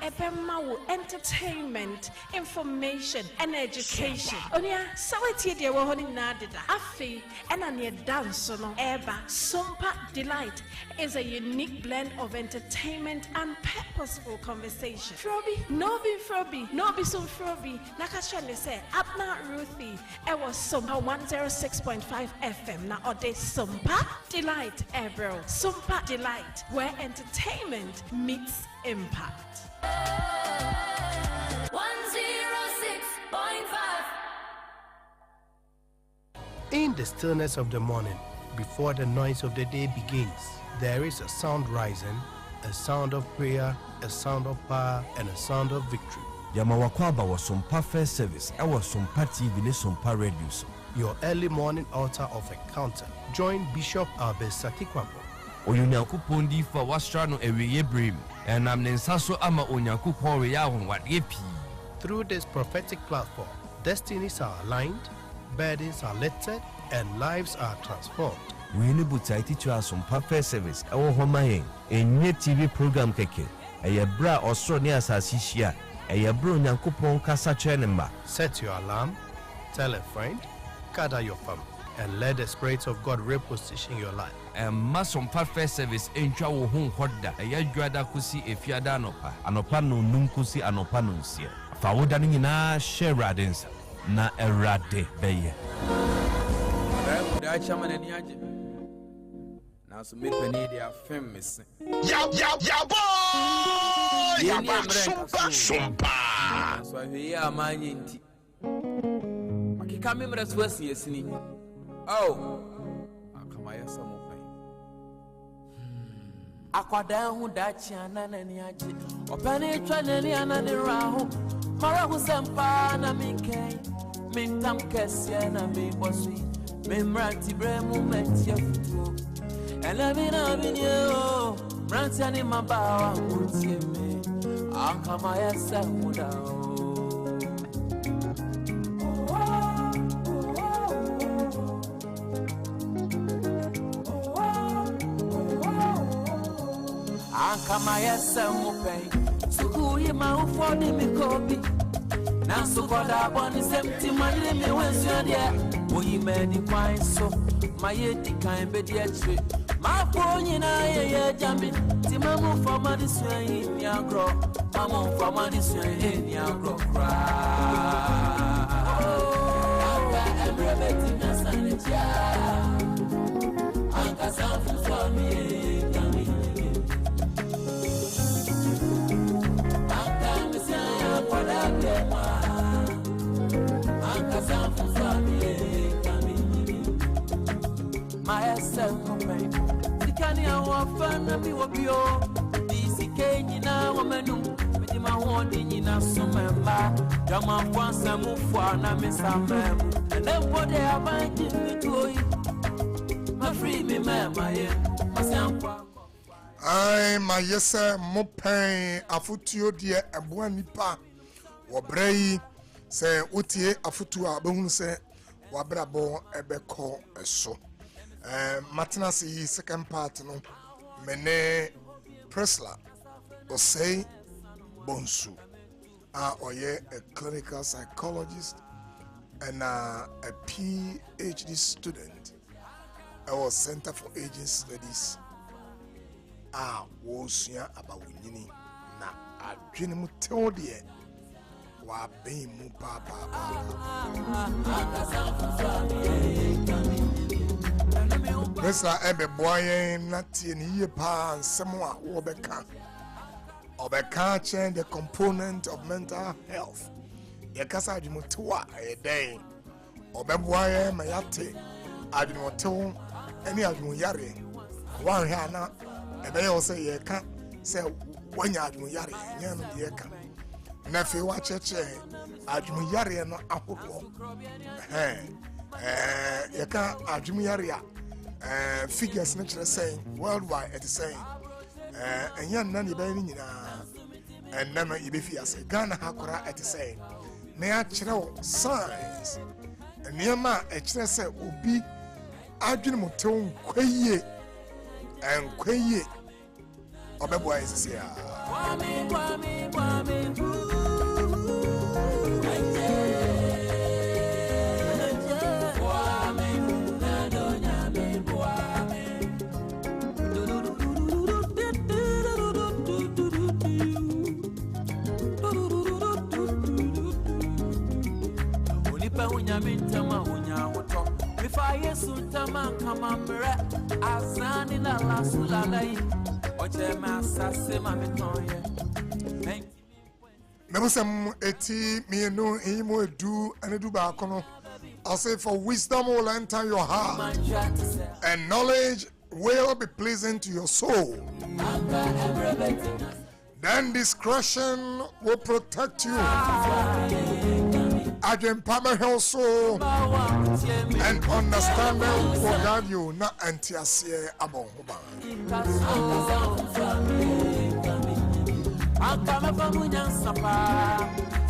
Ebemawo entertainment, information, and education. Onia, sawati de wahoni nadida. Afi, and anya dance no eba. Sompa Delight is a unique blend of entertainment and purposeful conversation. Frobi, no be Frobi, no be some Frobi. Nakashale say, Abna Ruthie, it was Sompa 106.5 FM. Now, or they Sompa Delight, bro. Sompa Delight, where entertainment meets impact. 106.5. In the stillness of the morning, before the noise of the day begins, there is a sound rising, A sound of prayer, a sound of power, and a sound of victory. Yamawakwaba was Sompa First Service. I was Sompa TV, Sompa Radio. Your early morning altar of encounter. Join Bishop Albesaki Kwambo. Onyankopon di fa wastrano ewiye brim. And I'm Nensaso ama Onyankopon reyahon wadepi. Through this prophetic platform, destinies are aligned, burdens are lifted, and lives are transformed. We need to teach us Sompa First Service. Our home in TV program keke. A bra or so near Sasisia. A bro Nyankopon kasa chenemba. Set your alarm, tell a friend, gather your family, and let the Spirit of God reposition your life. And Sompa First Service in Chawo Home Hoda. A yagada kusi if yada anopa. Anopa no nunkusi anopa nunsia. Fawodani na share radins na erade beye. Now so me penny they are famous. Ya boy, Sompa. So I hear my yinti. Akika me mra so asiyesini. Oh. Akama ya some of akwada hu dachi anana ni aje. Opani twa nani anani raho. Mara hu sempa na minkai. Mintam kese na me bosi. Me mranti bremu metia futu. And let me know you, Rantiani Mabawa, won't see me. I'll come myself down. I'll come myself pain. So who you my for me copy? Now so called up on the 70 money me when you're there. We made the wine so my yet kind be the tree. My phone in a jamming, Timamu from a dissuade in your grow, Mamma from a dissuade in your grow. I'm repeating a sanity. Uncle something for me, coming again. I'm saying, what I get, Uncle something for me, coming again. My self complaint. Kani awafana mi wabio disike nyina wamanu medi ma hodi nyina somemba dama kwansa mufwa na mesamem enebode abanji nitoi ma free me mama ye masankwa ai ma yesa mopen afutuo de eboa nipa wobrei se utie afutu a behunu se wabrabo ebeko eso. Matinasi second part no mene Presla Osei Bonsu oye a clinical psychologist and a PhD student at our Center for Aging Studies wosuya abawunyini na adwene mu teodie wa ben mu papa Presla ebe boye na tie ni ye pa nsemo a wo beka obeka change the component of mental health ye kasa adwumoto a eden obeboye ma yate adwumoto eni adwunyare wan ha na ebe ye say ye ka say wanya adwunyare nya no ye ka na fe wa cheche adwunyare no ahodo ye ka adwunyare a figures naturally saying worldwide it is saying and yan nani be ni nyina and na ibe fi ase Ghana hakora it is saying na ya kire signs and niema e kire say obi adwene moton kwaye en kwaye obebo ayi sisi ya Mebusem eti mienu imo edu anedu bakono. I'll say for wisdom will enter your heart and knowledge will be pleasing to your soul. Then discretion will protect you. Adwempame also and understanding will guide you. Na antiasie abonhuba.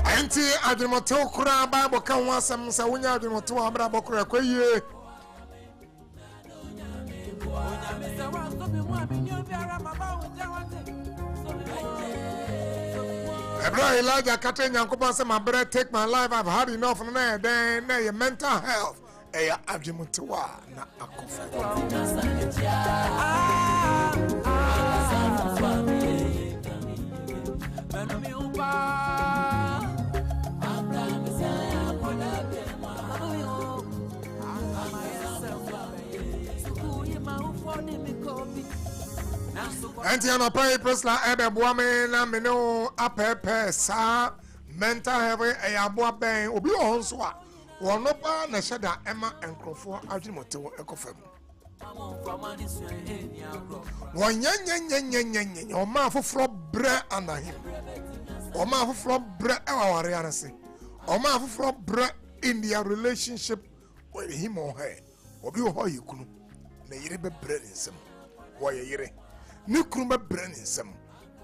Anti adwumoto kura Bible kan wasam sa wonya adwumoto abra bokura kwaye. Elijah Katen Yankopa said, my brother, take my life. I've had enough of that. Then your mental health. Eya Ajimutua na Akofa. Anti anapa presla ebe boame na meno apepe sa mental health e aboa ben obi ohonso a wono pa na sheda ema enkrofo adwimotewo ekofam wonyenyenyenyenyenyen o ma foforo bre anahim o ma foforo bre ewaware anase o ma foforo bre in their relationship with him or her obi ho yekunu na yire be bre nsem wo yire ni krum be bre nsem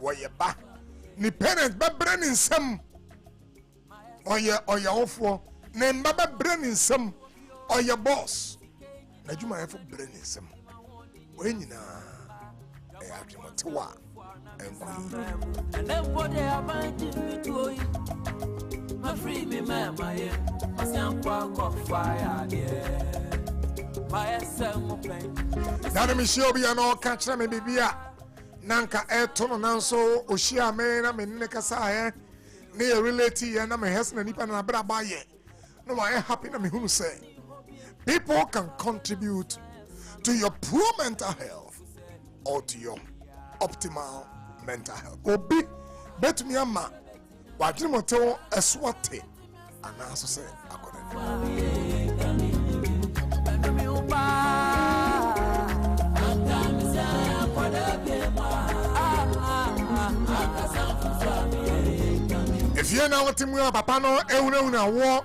wo ye ba ni parents be bre nsem oya ofo ne mba be bre nsem oya boss na juma efo bre nsem we nyina e adwumotewa enko my free me mama ye masankwa kwa fire yeah my SM pen na me show bi na o ka kire me bibia nanka eto no nanso ohia me na me ne kasa he ne ye relate ye na me hes na nipa na bra ba ye no I happy na me hunu say people can contribute to your poor mental health or to your optimal mental health obi betumi ama wadrimoto eswate anaso say akoda if you know what you papa no ehunahuna wo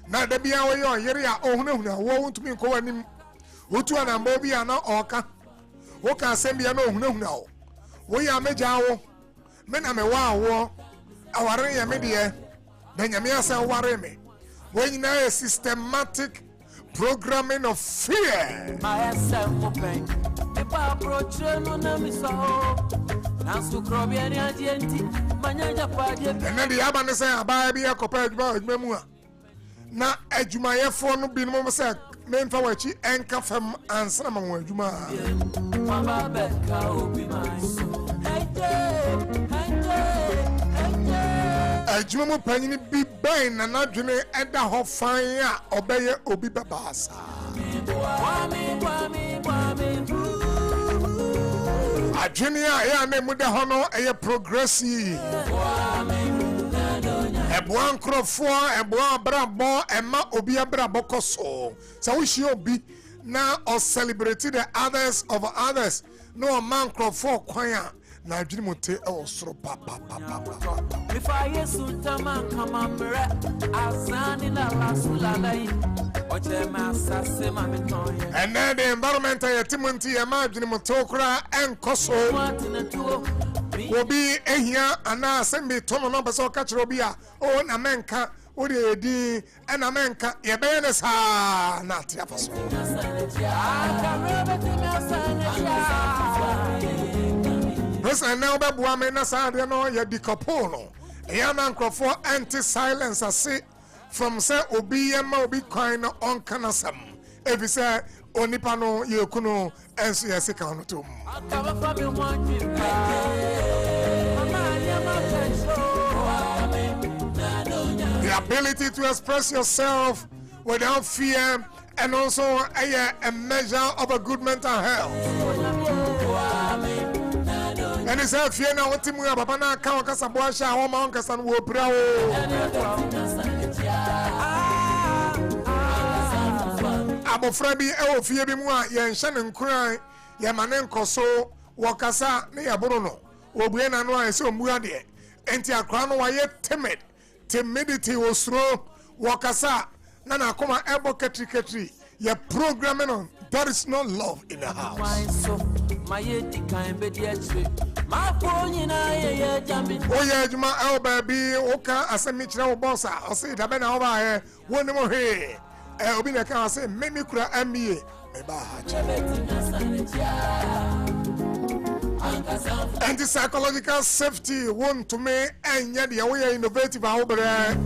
na da bia wo ye oyere a ohunahuna wo ntumi nko wanim wotu anamba bia na oka wo ka asem bia na ohunahuna wo wo ya meja wo me na me wa wo aware ya me de na nyame asa ware me wo nyina a systematic programming of fear my SM open e pa approach no na mi so na su krobia ni agenti manyanja pa je na de aba ne say aba bia kopa adwuma mu a na adwumayefo no bi no mo say memfa wachi enka fam ansana ma wo adwuma mama beka obi my so adwuma mu panyini bi ben na nadwene eda ho fan a obeye obi babasa adwene a ya na mu de ho no eye progressive eboa nkrofo eboa brabo ema obi abrabo koso so we shi obi na o celebrate the others of others no man nkrofo kwan a na adwene mote e osoro papa if I yesu tama kama mre azani na lasulai oche masase mamitonye and then the environment yetimunti ya ma adwene mote okra enkoso obi ehia ana asembe tono no beso ka kire obi a o na menka o de edi na menka ye be ne sa na tia faso Listen, now be boame na sa de no ye dikopo no ya na nkrofo anti silence ase from say obi yema obi kwan no on kanasam efi say onipa no ye kunu enso ye sika no tom the ability to express yourself without fear and also a measure of a good mental health. And it's a fear now. What team we have? Papa na account kasa boasha home on kasa wo pra o. Abofra bi e wo fie bi mu a ye nhye ne nkran ye manen koso wakasa ne yaboro no obue na no ayese omua de enti akra no waye timidity osro wakasa na na akoma ebo ketri ye programming on there is no love in the house. Oh yeah, Juma, oh baby, okay, I say meet your boss. I say that ben over here. One more here. Obi na can say make me kura MBA. Anti-psychological safety want to me and yet the way innovative over there.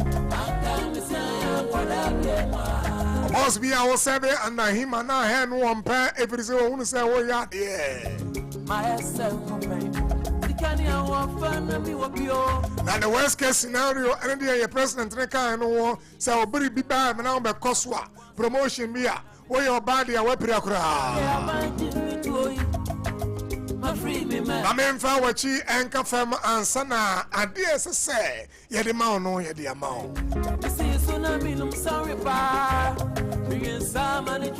Must be our survey and him and I hand one pair every single one say oh yeah now the worst case scenario and the president no say obiri be bad now be koswa promotion be where your body a weapon Amen fa wachi enka fam ansana ade say ye de ma no ye de amount.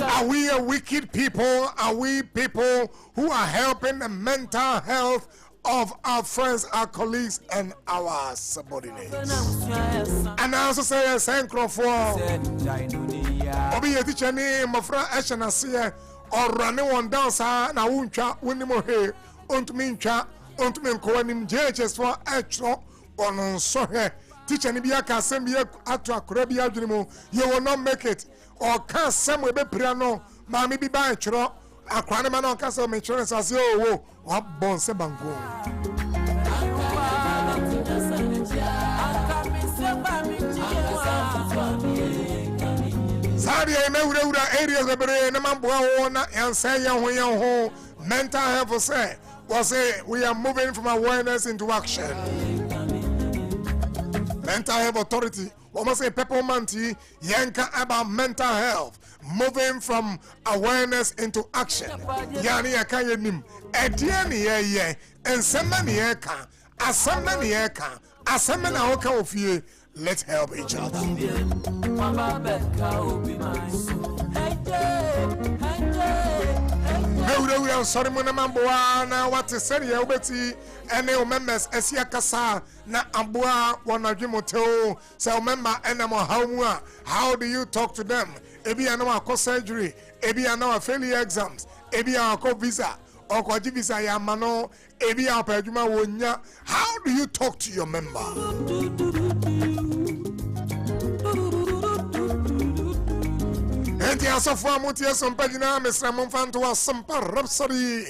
Are we a wicked people? Are we people who are helping the mental health of our friends, our colleagues, and our subordinates? And I also say, thank you for Obi a teacher name of Ashana Sia or running one down, sir. Now, won't chat when you here, on me chat, on me calling him judges for extra on so here. Teacher Nibia can send me at a Caribbean, you will not make it. Or can't some way be piano, mammy be by chro, a cranman on castle insurance as you what bon sebango. Sadia Mewura areas of the Namambua and say young mental health say was say we are moving from awareness into action. Mental health authority, what must say peppermint yanka about mental health, moving from awareness into action. Yani akayenim, ediani ye, and somebody eka, asambani eka, asamana oka ofie. Let's help each other. We are sorry, Monamamboa. What is said here, Betty, and the members, Esia Casa, Na Ambua, Wanajimoto, so member, Enamo Haumua. How do you talk to them? Ebi ano a surgery, ebi ano a failure exams, ebi ano visa, or kwaji visa yamano, ebi ano pejuma wonya. How do you talk to your member? Enti Osafor mutie Sompa jina Mr. Mumfanto wa Sompa Rhapsody.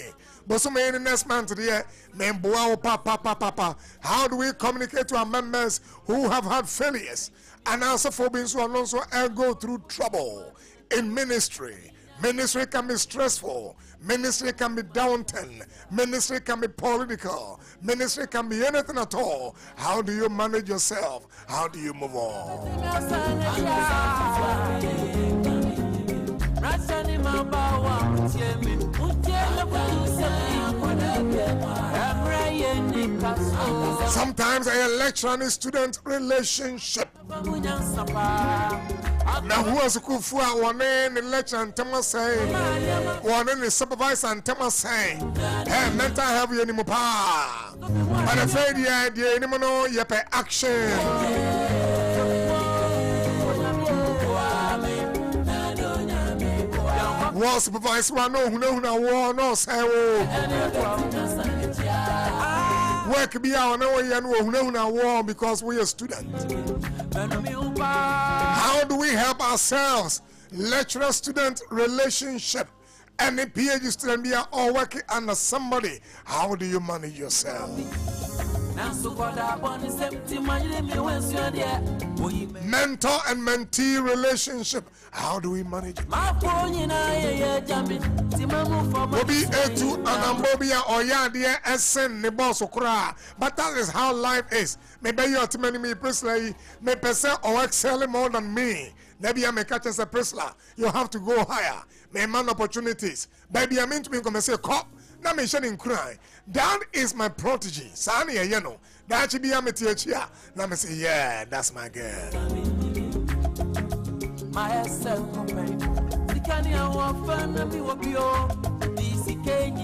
Bosume next month there, memboa papa. How do we communicate to our members who have had failures? And Osafor being so alone so go through trouble in ministry. Ministry can be stressful. Ministry can be daunting. Ministry can be political. Ministry can be anything at all. How do you manage yourself? How do you move on? Sometimes I lecture student relationship. Now who was Kufua one in lecture and Tema say, one in the supervisor and Tema say, hey, mental health anymore. But afraid the idea anymore, yepe action. Was supervisor one no say work be our no because we are students. How do we help ourselves? Lecturer student relationship. Any PhD student be all working under somebody. How do you manage yourself? Mentor and mentee relationship. How do we manage it? Bobi etu anambobia oyadia esen ne boss okra. But that is how life is. Maybe you are too many me personally. May person or excel more than me. Maybe I may catch as a Prisla. You have to go higher. May man opportunities. Baby, I mean to me come and say cop. Now me shedding cry. That is my protege. Sani yeno. That should be a metia. Now me say, yeah, that's my girl. My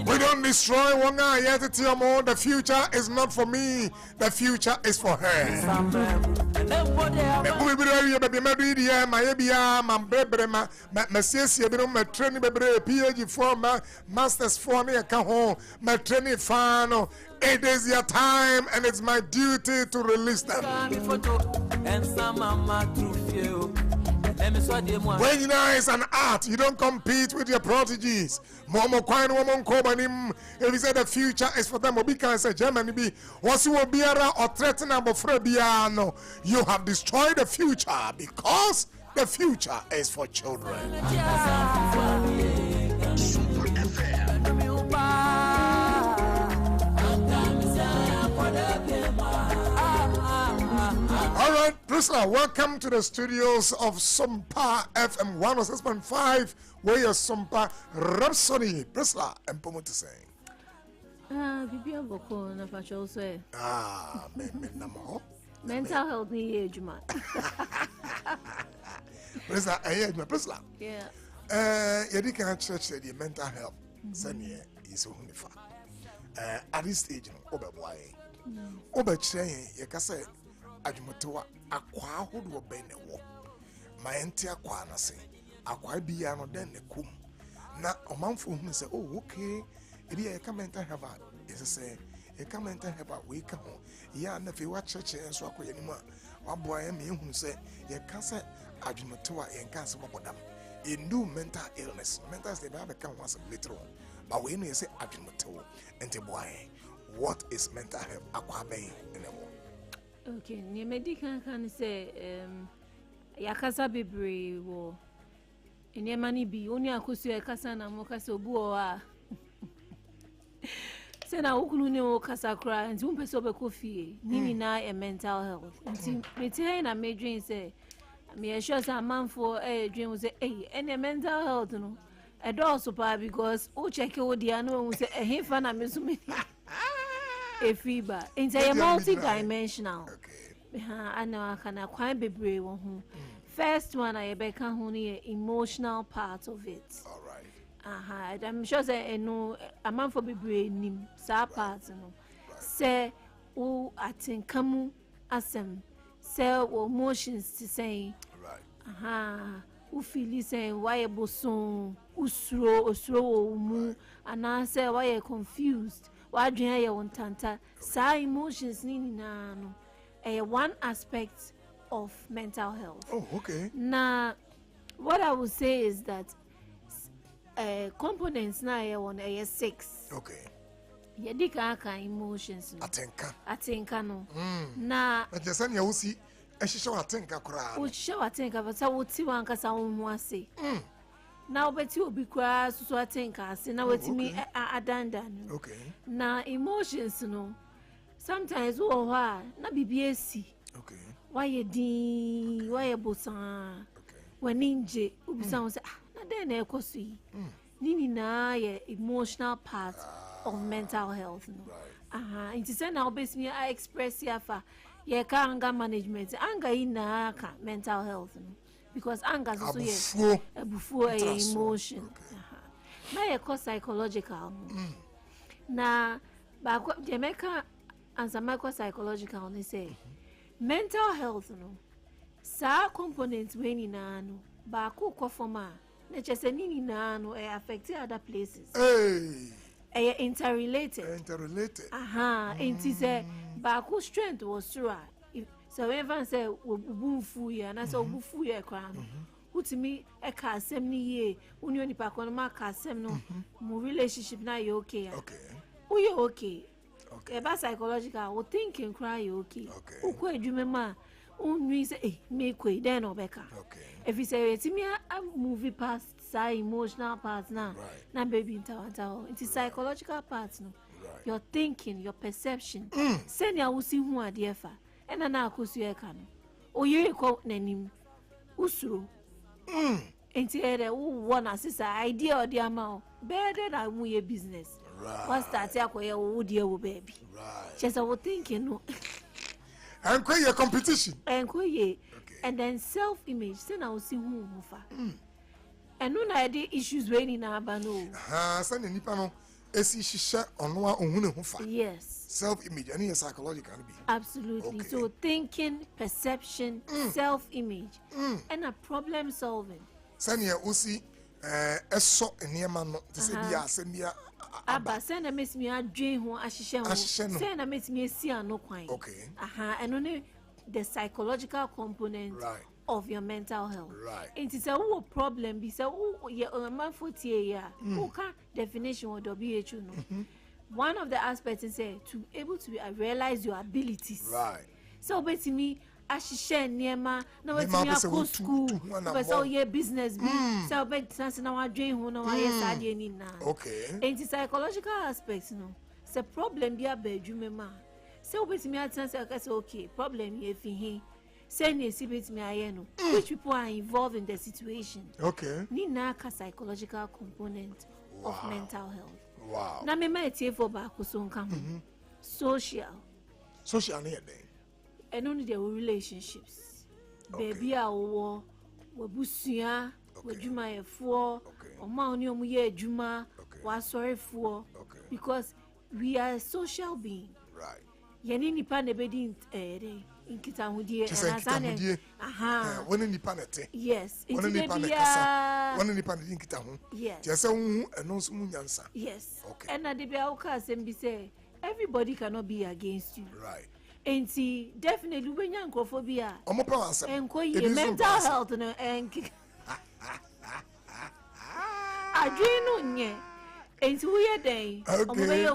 We don't destroy one eye yet. The future is not for me. The future is for her. It is your time and it's my duty to release them. When you know it's an art, you don't compete with your prodigies. If you say the future is for them, Germany be or threatenable Frebiano, you have destroyed the future because the future is for children. All right, Priscilla, welcome to the studios of Sompa FM 106.5, where your Sompa Rhapsody. Priscilla, and Pomo to say. Mental health ni ejuma. Priscilla. Yeah. You can church the mental health. Sanya is unifa. At this stage, you can say. Ajumotowa akwa hodo be ne wo ma ente akwa na se akwa bia no den ne kum na omanfo hu se oh okay ebi e ka mental health is say e ka mental health we ka ho ya na fe wa cheche enso akoye ni mu a wa boa ya me hu se ye ka se ajumotowa ye ka se bobodam e new mental illness they be ka ho as later on but we know say ajumotowa ente boa what is mental health akwa be in the okay, ni medical can say yakasa bebre wo ene mani bi oni akosu yakasa na mo kasa obu o a se na okunu ne o kasa kra nti umpe so be kofi ni na e mental health nti meti na medwin say me sure say manfo dream say ene mental health no e do so pa because o check o dia no say hefa na me so me a fever. It's a multi-dimensional. Okay. I know I can quite be brave. First one, I bet only emotional part of it. All right. I'm sure that a man for be brave. Sa part, say, oh, I think come asem. Say, emotions to say. Right. Who feel saying why a boson, usro, mu, and I say why you confused. What you want tanta sa emotions ni na no one aspect of mental health. Oh, okay. Now what I would say is that components na on 6. Okay. Yedika ka emotions no. Atenka no. Na just ya usi ehihye atenka kura. Uhihye atenka but sa wuti wanka sa wo ase. Now beti obi kwa so atenka ase na wetimi adandan. Okay. Na emotions no sometimes wo ho a na bibie si. Okay. Why din why bosan. Okay. Waninje ubisa won say na den na ekoso yi. Nini na ye emotional part of mental health no. Right. It is now basically I express yafa ye ka anger management anger ina ka mental health no. Because anger is also before emotion. Now you call psychological. Now, but Jamaica and some psychological, they say mental health no. Sa components when in no. Ba ko kofoma. Na chese nini na no affect other places. Hey. Interrelated. It is a ba ko strength was true. So whenever say obufu ya na say obufu ya kwa no utimi e ka asem ni ye uni oni pa kono ma ka asem no mu relationship na you okay ya you okay about psychological we thinking cry you okay ukwa adwuma ma unwi say me kwe then obeka if you say etimi a movie past say emotional part na baby intawa it is psychological part no your thinking your perception send ya usi hu ade fa ena na akosu e ka no oye ko nanim usuro enti ere wo na sisa idea odi ama better than mu ye business what start akoye wo die wo baby just what thinking no and your competition and and then self image say na usi hu mu fa and no na dey issues we ni na aba no say na nipa no esi shisha onwa ohune ho fa. Yes. Self-image and psychological be. Absolutely. Okay. So thinking, perception, self-image, and a problem solving. Sanya usi eso enema no te se bia asembia aba send miss me adwen ho ahihye ho send miss me esi ano kwan. Okay. And only the psychological component of your mental health. Right. It is a problem be say a man for tia who can definition of WHO no. One of the aspects is to able to realize your abilities. Right. So basically ahihye niema na wetimi akọ school so ye business be so bet sense na wadwen ho na waye sade ni na. Okay. And the psychological aspects no say problem be abadwuma ma say obetimi atense say okay problem ye fi hin say na si betimi aye no which people are involved in the situation. Okay. Ni na ka psychological component of mental health. Wow. Na me ma tie for ba ko so nka social ne dey. And only the relationships. Baby, I will wabusia, wajuma efo, oma oni omu ye juma, wa sorry for, because we are a social being. Right. Yani nipa nebedi inkita hudie, and aha. When nipa nete. Yes. When nipa nekasa. When nipa inkita hu. Yes. Just say eno so munyansa. Yes. Okay. And na de bia uka sembi say everybody cannot be against you. Right. And see, definitely when you're anchorophobia, and mental health no and adrenaline. And so we are day. Obey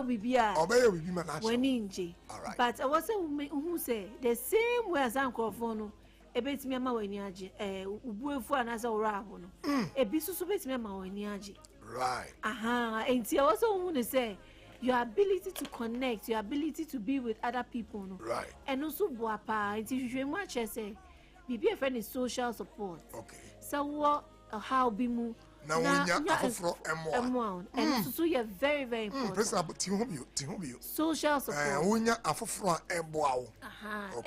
when inji. But I was who say the same way as anchorophone. A bit me ama when yaji. Ubuefu anaza uraho no. A bisu so bit me ama when yaji. Right. And see, I also want to say. Your ability to connect, your ability to be with other people, no? Right? And also, boapa. It is very much as a a friend is social support. Okay. So what? How be mu? Now when you afro M1, and so you're very very important. Social support. When you afro M1.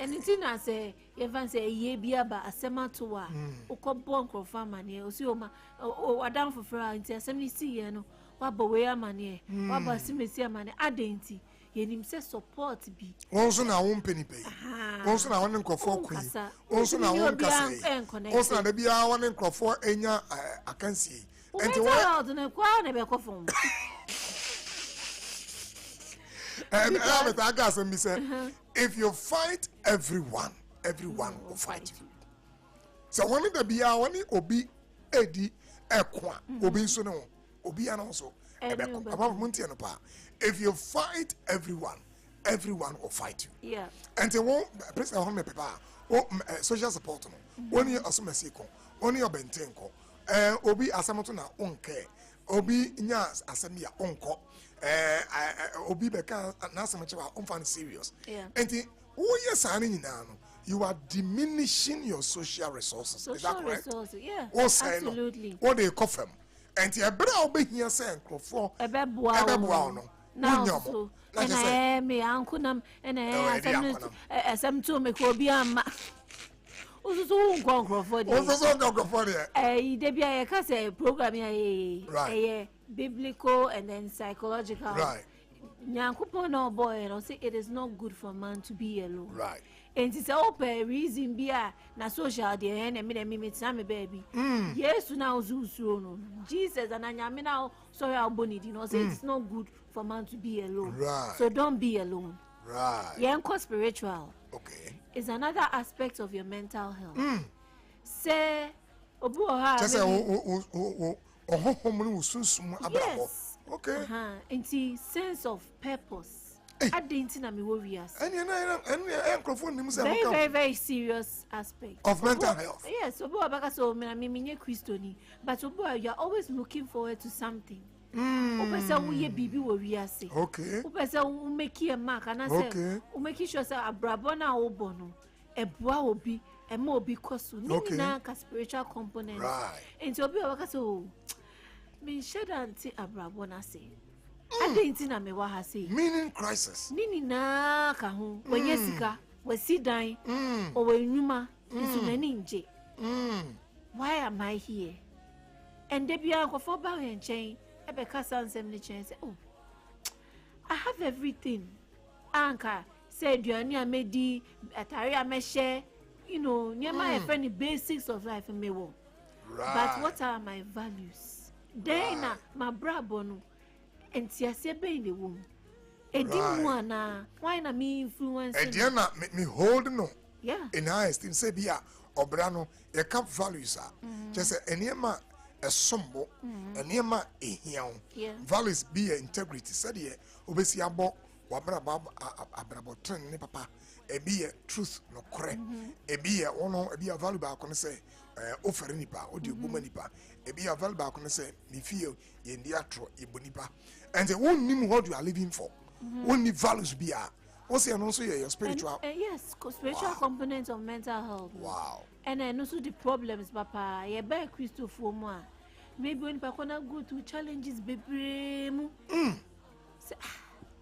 And it's in as a even say ye be aba asema to wa. Uko bon crofama ne. Osi oma. O adam for fra. Inti asemi si ye no. Waba we amane waba simesi amane adenti yenim se support bi wonso na won penipe wonso na won nkofo kwi wonso na won kase wonso na da bia won nkofo enya akansie enti wo na kwa na be kofo and I gas and me say if you fight everyone will fight you. So when the bia woni obi edi ekwa obi so no obi and also if you fight everyone will fight you. Yeah. And they won't press a home paper social support no only asumesiko only obentenko obi asamoto na onke obi nya asemia onko obi beka na asamoto wa onfan serious. And who yes ani nyina no you are diminishing your social resources. Is that correct? Resources, yeah. Absolutely. What they call them. And the Ebra be here saying, for Ebeboa now, and I am me uncle nam and I some to make obiama. Also, go for the Debia Cassa program, a biblical and then psychological. Right. Nyankupo no boy, and I say it is not good for man to be alone. Right. And it's open reason be na social the end and me time baby. Yes, now Zusu Jesus and I now sorry I'll bonny you know say it's not good for man to be alone. Right. So don't be alone. Right. Yeah, spiritual. Okay. Is another aspect of your mental health. Say obuha. Just say yes. Okay. And the sense of purpose. Very, very serious aspect of mental health. Yes, so but you are always looking forward to something. Okay. Make a mark and I say, make sure a brabona obono, a boabi, a more because spiritual component. Right. And so be a so mean shed anti a brabona say. I didn't know me what I say. Meaning crisis. Nini na kahu when yesika we see dying or when yuma is unaninje. Why am I here? And Debbie uncle for bow and chain, Ebeka sans and chain say, oh, I have everything. Anka said aduane a medi, atare a me share, you know, near my friend basics of life me wo. Right. But what are my values? Then my brabo no entiase be in the womb. Edi mu ana, why na me influence? Edi na me hold no. Yeah. In high esteem say bia obra no e cap values are. Just say eniema a sombo, eniema ehian. Values be integrity. Said ye obesi abo wabra abrabo tren ne papa. E be truth no correct. E be ono e be value ba ko say offer nipa odi obuma nipa. E be value ba ko say me feel ye ndi atro e bonipa. And the one nim what you are living for. Only values be what's your also your spiritual? Yes, spiritual components of mental health. Wow. And then also the problems, Papa. You buy Christopher Moa. Maybe when Papa go to challenges, baby.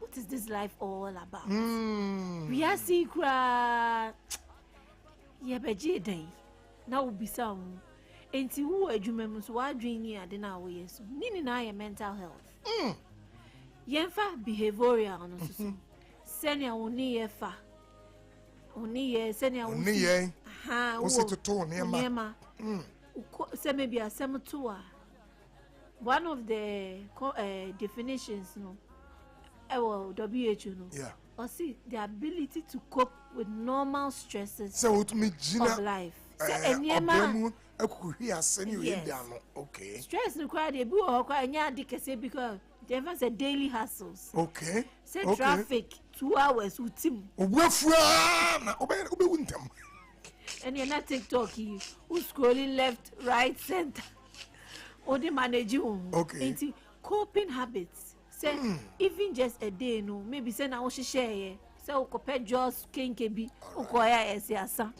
What is this life all about? We are secret. Yeah, but day. Now will be some. And see who are you members who are drinking at the now? Yes, meaning I am mental health. Yenfa behavioral no. Senia oni yefa. Oni ye senia oni ye. Aha. O se to nema. Se maybe asem to a. One of the definitions no. WHO no. Yeah. Or see the ability to cope with normal stresses of life. Okay. Stress no cry dey be o kwa nya adikese because they have a daily hassles. Okay. Say traffic 2 hours utim. Obefua na obe wuntem. And you're not TikTok you who scrolling left, right, center. Or they manage you. Okay. Into coping habits. Say even just a day no, maybe say na wo share. Say o compare just kenkebi o koya ese asa.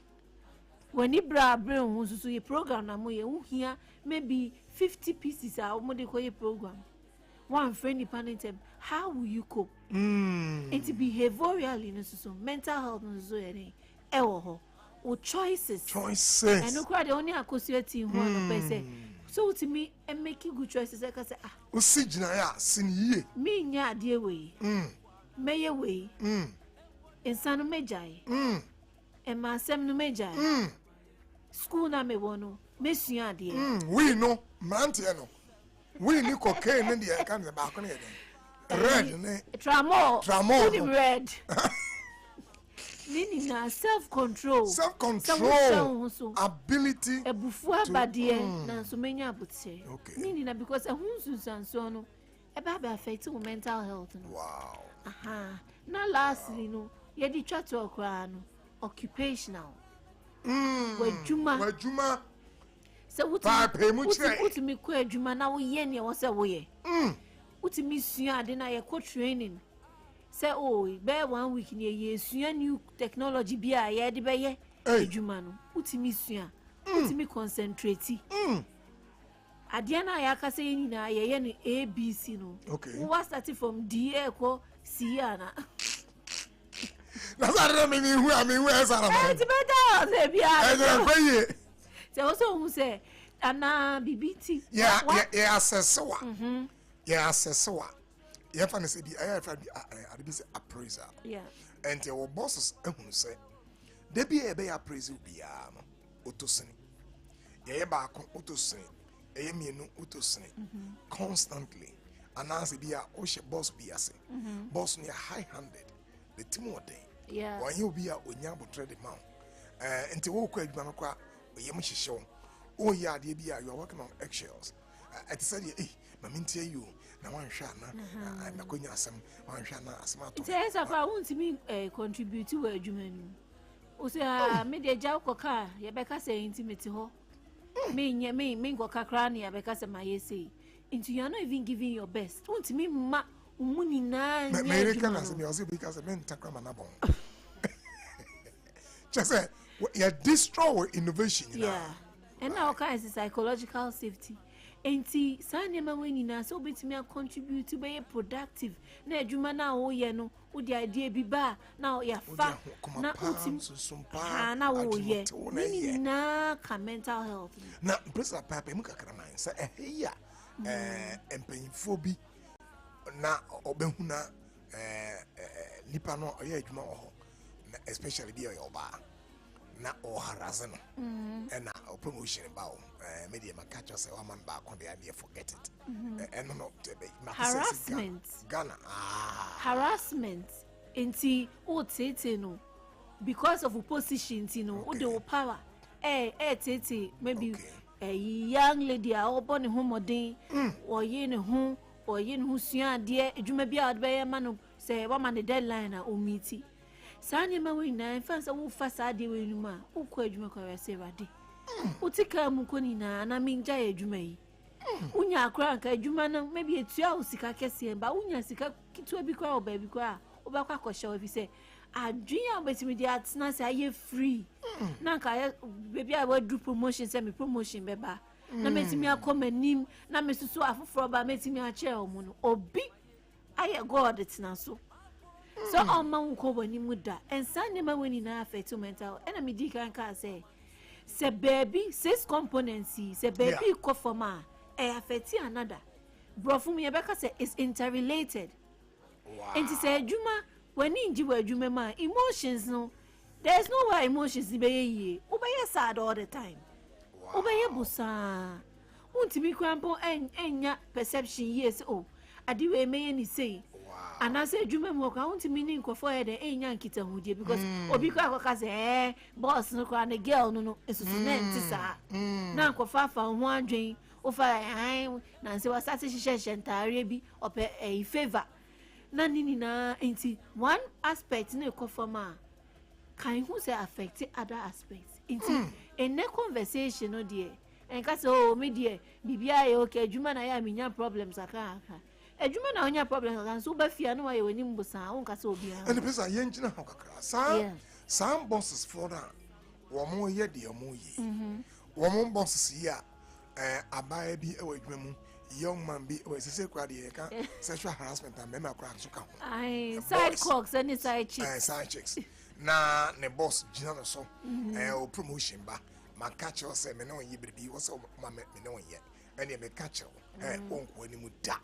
When you bring so your program na mo ye here maybe 50 pieces are mo de koye program. One friend independent how will you cope? It's behaviorally no so mental health no so ho. Or choices. And no cry the only associate in one person. So to me and making good choices like I say o sigina ya sin ye. Me nya de way. Meye way. Insano mejai. And my sem no mejai. School na me wono. Me sua de. We know mantie no. We ni cocaine in the can the back on it. Red ne. Tramol. Red. Nini na self-control. Ability. Ebufua badie na so menya abutse. Nini na because ehunsu sanso no eba be affect mental health no. Wow. Aha. Na lastly no, ye di twa to okra no, occupational. Wajuma. So utimi ko adwuma na wo ye ne wo se wo ye. Utimi sua ade na ye ko training. Say be 1 week ni ye sua new technology bia ye de be ye adwuma no. Utimi sua. Utimi concentrate. Ade na ya kase ye na ye no ABC no. Wo start from D ko C na. That's not me who I mean where Sarah. It's better say bia. Say also who say ana BBT. Yeah, assessor. Yeah, assessor. Yeah, fancy be I be appraiser. Yeah. And your bosses who say there be a appraisal be autosyn. Yeah, back autosyn. No autosyn. Constantly. And as be a oshe boss be a say. Boss near high handed. The Timor day. Yeah. When you be a unyabo trade mount. And to walk with Manaqua, Yamishi show. Oh, yeah, dear, you are working on eggshells. I said, eh, Mamintia you. Now one shot, I'm not going to some one shot as much. Yes, if I want to me contribute to a human. Osa, made a joke or car, Yabeka say intimate ho. Me go cacrani, Yabeka say my essay. Into you're not even giving your best. Want to me, Muni nine. American as me also because I meant Takramanabon. Just say, you destroy innovation. Yeah. And now, kinds of psychological safety. And see, Sanya when you so bit me contribute to be productive. Na juma na o ye no, o the idea be ba. Now ya fa na utim Sompa na o ye. Nini na ka mental health. Na presa papa mu kakra man say ya empanyfo bi na obehuna nipa no oye adwuma ho especially bi oba na o harass no and na promotion ba o media makacho say one man ba kon dey forget it and no harassment Ghana harassment enti o tete no because of opposition o the power tete maybe a young lady a obo ne ho modern oye ne ho sua de adwuma bi a odbe ma no say wa man the deadline a o meet sanye ma we na fansa wo fa sa de we numa ukọ adwuma kwa se rade utika mu ko ni na minja adwuma yi unya akra nka adwuma na maybe etua osika kese ba unya sika kitu bi kwa oba bi kwa obakwa kwhye obi se adwia obetimi di atena se aye free na nka baby a wadu promotion se me promotion beba na metimi akomanim na mesusu afoforo ba metimi a che omo no obi aye god tena so so man ko bani muda ensane ma wani na affect mental and me di kan ka say baby six components say baby ko forma affect another bro for me be ka say is interrelated and to say adwuma when inji wa adwuma ma emotions no there's no why emotions be ye obeye sad all the time obeye busa untimi kwampo enya perception yes adiwe me ni say and I said, you remember, I want to mean for the young kitten because Obi Kaka say, boss, no cry, a girl, no, it's a cement, now for far from one drain, or fire, Nancy was satisfaction, Tarabi, or a favor. Nanina, ain't one aspect, no conforma. Can who say affected other aspects? Into in a conversation, no dear, and cast oh, me dear, BBI, okay, Juman, I am in your problems, I can't. Adwuma na onya problem kan so ba fia no aye wani mbusa won ka se obi an and pesa ye ngina ho kakra some bosses for that wo mo ye de mo yi wo mo bosses ya abaya bi e wadwuma mu young man bi we se kwa de ka sexual harassment and mema kwa so ka ho ai side cocks and side chicks na ne boss gina no so o promotion ba man catch us me no yi bribi wo so ma me no ye ene me catch onko ani mu da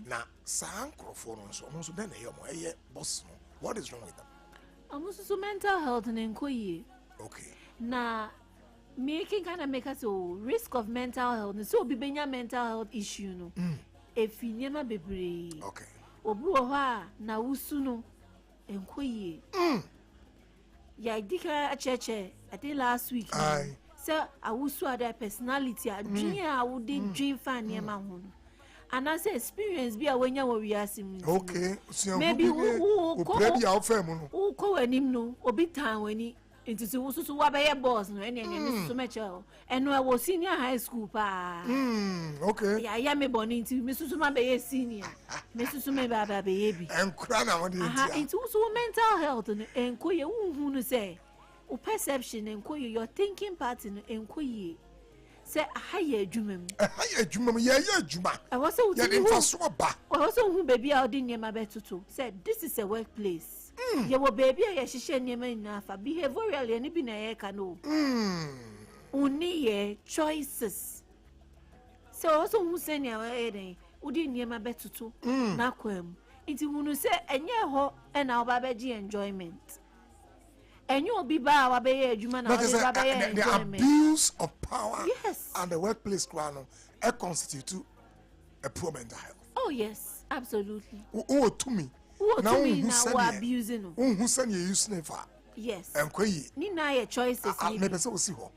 na sankrofo no so den e yomo eye boss no what is wrong with them so mental health and enkoyi okay na making kind of make us risk of mental health so be benya mental health issue no efinie ma bebre okay obu ho a na wusu no enkoyi ya dika acheche I think last week so awusu ada personality adwia awudi dream fan ne ma ho and I say experience bi a wenya wo wiase mu okay maybe who predi out fam no who ko anim no obi tan wani into so so wa be boss no ene so mecho eno e wo senior high school pa okay ya me boni into me so ma be senior me so me ba be bi enkura na mo de into so mental health no enko ye hu no say o perception enko your thinking pattern enko ye say ahaye adwuma ye adwuma I was so ye dey so ba I was so hu baby a odi nyema betutu said this is a workplace ye wo baby a ye hihye nyema na fa behavioral ye ni bi na ye ka no uni ye choices so also hu say ne wa eden odi nyema betutu na kwam nti hunu say enye ho e na oba beji enjoyment and you be ba wa be adwuma na the abuse of power yes. and the workplace crano constitute a poor mental health. Oh yes, absolutely. To me now who abusing who send you use never yes and kwe ni na your choices me be so see ho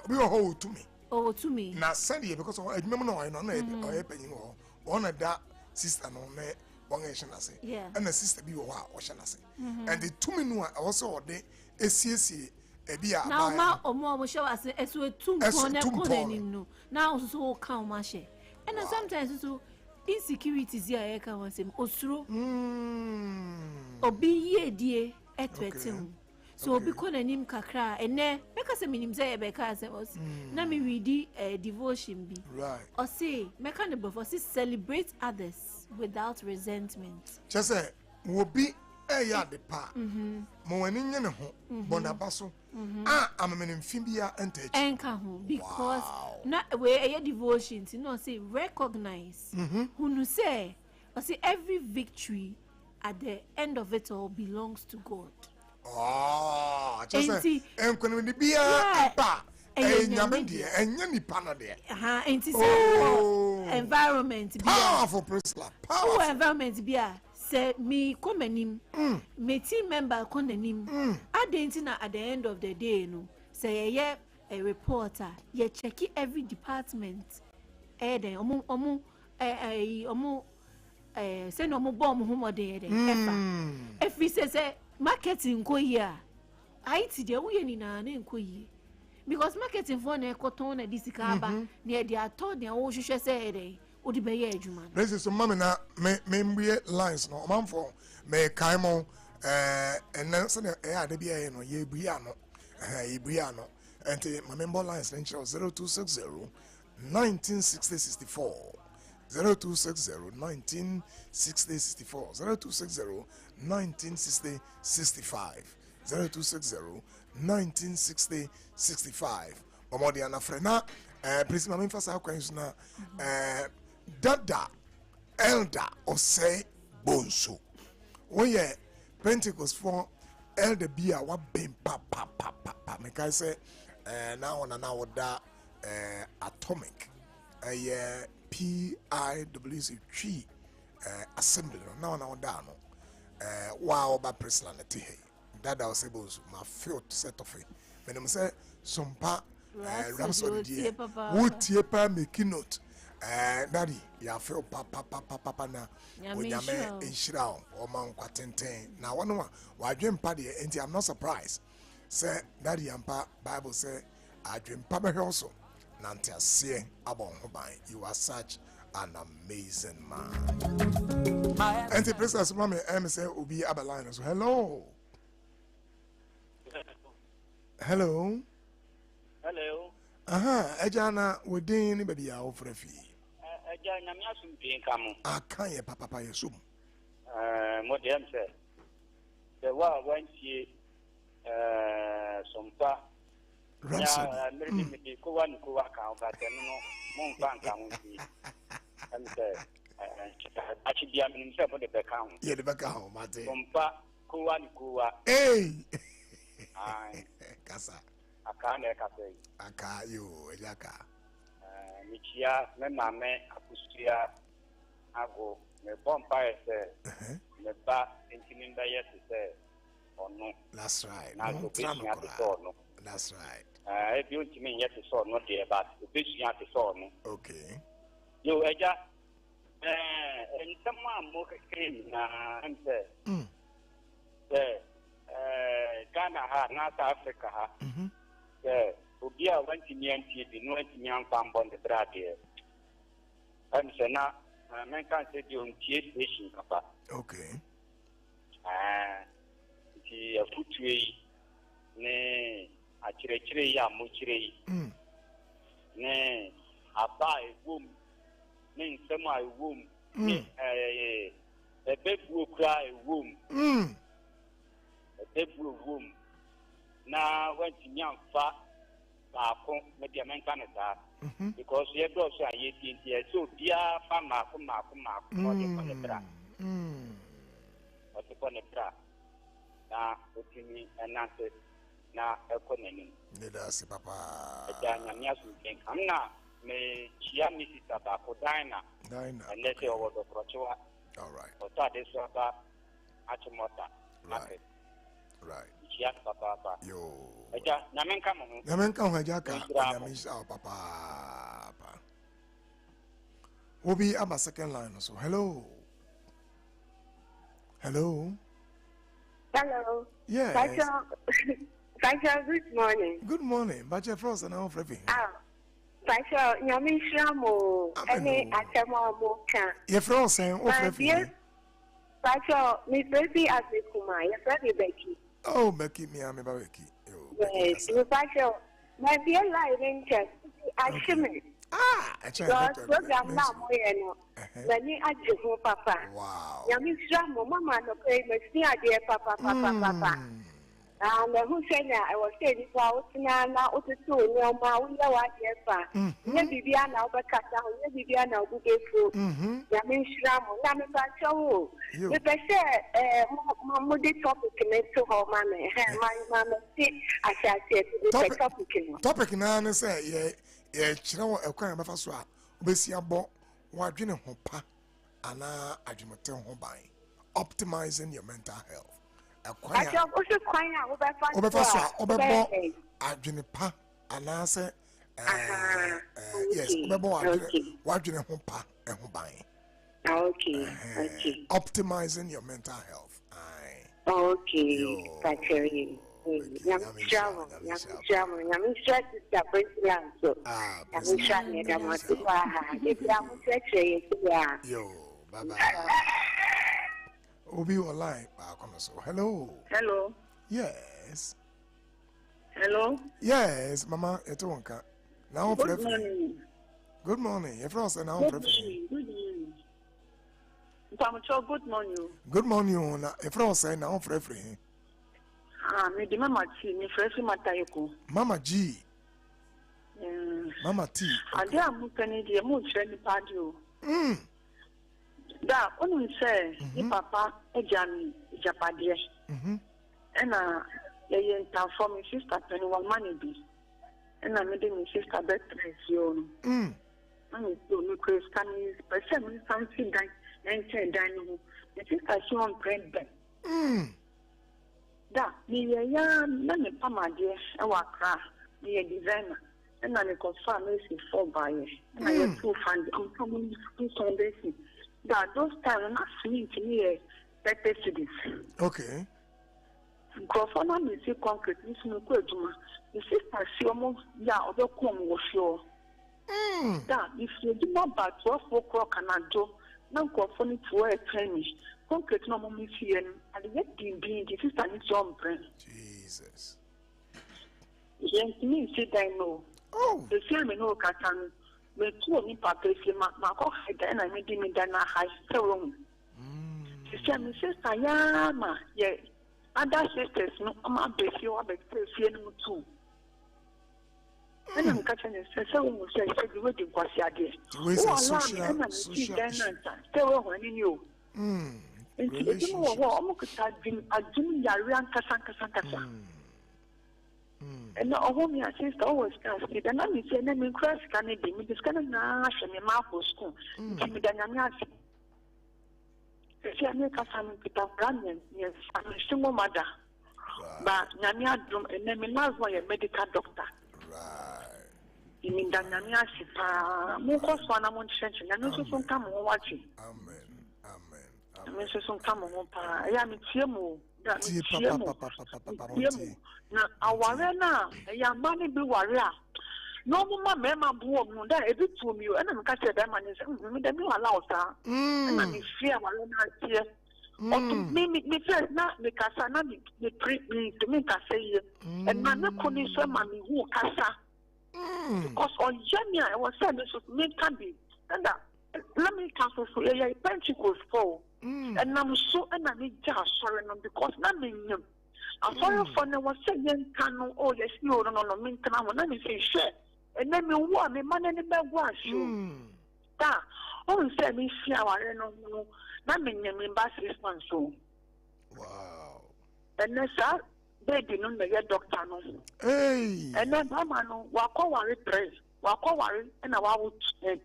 obi ho to me na send you because adwuma no no na e penyin ho on that sister no na one say and the sister be ho a ohye na say and the to me no also dey esiesie ebia now ma omo show us esu etum pon no now so kan ma she and sometimes so insecurities here e kan say osuro obi ye die etwetim so obi konanim kakra ene meka say minim say e be ka say na me read devotion bi right or say meka ne before say celebrate others without resentment just say obi ya de pa mo wani nye ne ho bonaba so amemene mfibia entachi enka ho because na we devotion no say recognize who say or say every victory at the end of it all belongs to God. Oh, just say enkwene bia apa enyame de enya nipa no de enti say environment bia powerful Priscilla powerful environment bia say me komanim me team member konanim adenti na at the end of the day no say ye a reporter ye check every department then omo say no mo bomb ho de efa if we say marketing ko here IT de wo ye ni na nko yi because marketing for na ekoton na disika aba na de ato de wo hwehwe say dey wo de be ye adwuma this is so mama na me mbie lines no manfo me kaimo and then say ade bia no ye bua no ye bua no enti mamembo lines then 0260 196064 0260 196064 0260 196065 0260 196065 Momodi anafrena please mama mfasa kwans na dada elder Osei Bonso oye Pentecost for elder bia wa bem pa me kai say now da atomic PIWC tree assembly now da no wow ba Priscilla na ti dada Osei Bonso ma feel set of it me say Sompa Rhapsody wotie pa make note daddy ya feel papa na onyame enhira o man kwatenten na wono wa adwempa de enti I'm not surprised say daddy ampa Bible say adwempa be also nante ase abon ho ban you are such an amazing man enti Princess mama say obi abaline so hello ejana wodin ni baby ya ofrefi eja nyame asumpi nkamu akan ye papa yesum modem se the wa wantie Sompa Rhapsody me ko wan ko wa kan ba tenu no mon ban kan wi am se achi bia mi se for the back kan ye the back kan mate Sompa ko wan ko wa ai kasa akane kase aka yo ejaka michia me mame akusia ago me bomba ese me ba intimimba yese ono that's right that's right if you to me yese so no dey but obisia te so no okay yo eja en tamwa mo kekre na amse Ghana ha North Africa ha obi a wanti nyanti di no wanti nyanfa mbon de brade am se na men kan se di on tie station papa okay ti afutue ne a chire ya mo chire ne aba egum ne nsema egum ne ebebu okra egum ebebu egum na wanti nyanfa baako me dia menka ne saa because ye do so aye tintie so bia fa maako o de ko ne bra o de ko ne bra na otimi enase na economy ne da se papa ja nyamia su kenka na me chia misita baako dina and se o do prochoa all right o ta de so ba achimota right chia papa yo eja nyamenka mo nyamenka ho ajaka nyamisa papa obi aba second line so hello yes Bacha, good morning Bacha Forson now for everything Bacha nyamisha mo ene atema mo kan ye Forson o for everything Bacha mi baby azekuma ye baby Becky oh Becky me am Becky yes you Bacha my dear line check ashime program na mo ye no mani ajehu papa wow nyamisha mo mama no pay me si ade papa who said I was saying if I was now what to do near my wife. Maybe I now but cut down, maybe I now go through. Yamin Shram, Yamin Bacho. If I say, Moody topic to her mamma, my mamma, I shall say, topic now, say, yeah, Chino, a kind of a swap. Bessia bought what you know, pa, and I do not tell home by optimizing your mental health. I also crying out about Adjunipa, and I say, yes, what you know, pa, and home buying. Okay. Optimizing your mental health. Okay. Bacteria. I'm Obi online. Hello. Hello. Yes. Hello. Yes, Mama. Etonka. Now good morning. Good morning. Good morning. Good morning. Good morning. If I say now for free. Me di Mama T. Me free Matayoko. Mama G. Mama T. Ade amu peni di emu treni padio. Da onu say ni papa ejami ijapade. Ena ye for me sister 21 money bi. Ena me de me sister birthday yo no. Ani to me craze can is person something that enter dan no. Me sister she on pregnant. Da me ya na me pamade e wa kra me designer. Ena me confirm me 4 buy. Ena ye 2 fund am coming to Sunday. That those times not seen to me 30 cities. Okay. Grofona me see concrete this no kweduma. The sister see almost other come was sure. That if you do not by 12 o'clock and I do now grofona to wear training. Concrete no more see and get the sister needs some brain. Jesus. Yes, me see I know. Oh, the same no katan. Me too ni papa si ma ko hide na me di me da na high room. Me sister ya ma ye other sisters no ma be fi o be fi no too. And I'm catching a social we di kwasi ade. We social tell when you. It's no wo kuta adwin yare ankasa. And all me sister always ask me, and I'm saying, I'm crash can it be? Me this kind of nash and my mouth school. Give me the Nanyas. If you make a family with a brand, yes, I'm a single mother. But Nanya drum and then me now why a medical doctor. Right. You mean the Nanyas, more cost one among church, and also some come watching. Amen. I mean, some come on, I am in Tiamo. Na aware na ya mani bi ware no mama mema buo mu da ebi tu mi o na me ka che da mani se me da mi wala o sa na mi fia wala na tie o mi first na me kasa na mi pre mi kasa ye and na na koni so ma mi hu kasa because on January I was saying this me can be and that let me cancel for ya Pentecost for and I'm so and I need just sorry no because na me nyam I'm sorry for no was saying can oh yes no me can na me say share and then me wa me man any be wa show da on say me fear ware no na me nyam me ba 6 months so wow and then sir baby no me get doctor no hey and then mama no wa ko ware 3 wakọ wari na wawo 3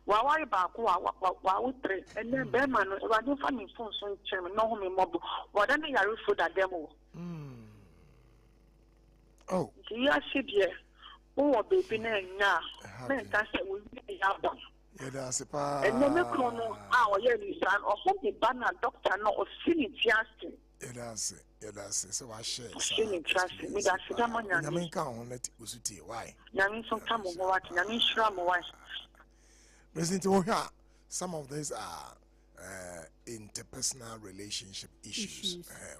wawari ba ko wawo 3 and then be man no wa dey family phone so chem no ho me mobo wa da na yare food ademo oh ya shibie wo baby na nya na ta se wo ya ba ya da se pa and then me kro no o ye ni san o ho me ba na doctor no o fini tiaste ya da se so wa share fini tiaste me da se da manya na me ka on let usuti why na me so come mo what na me shra mo why President Oha, some of these are interpersonal relationship issues.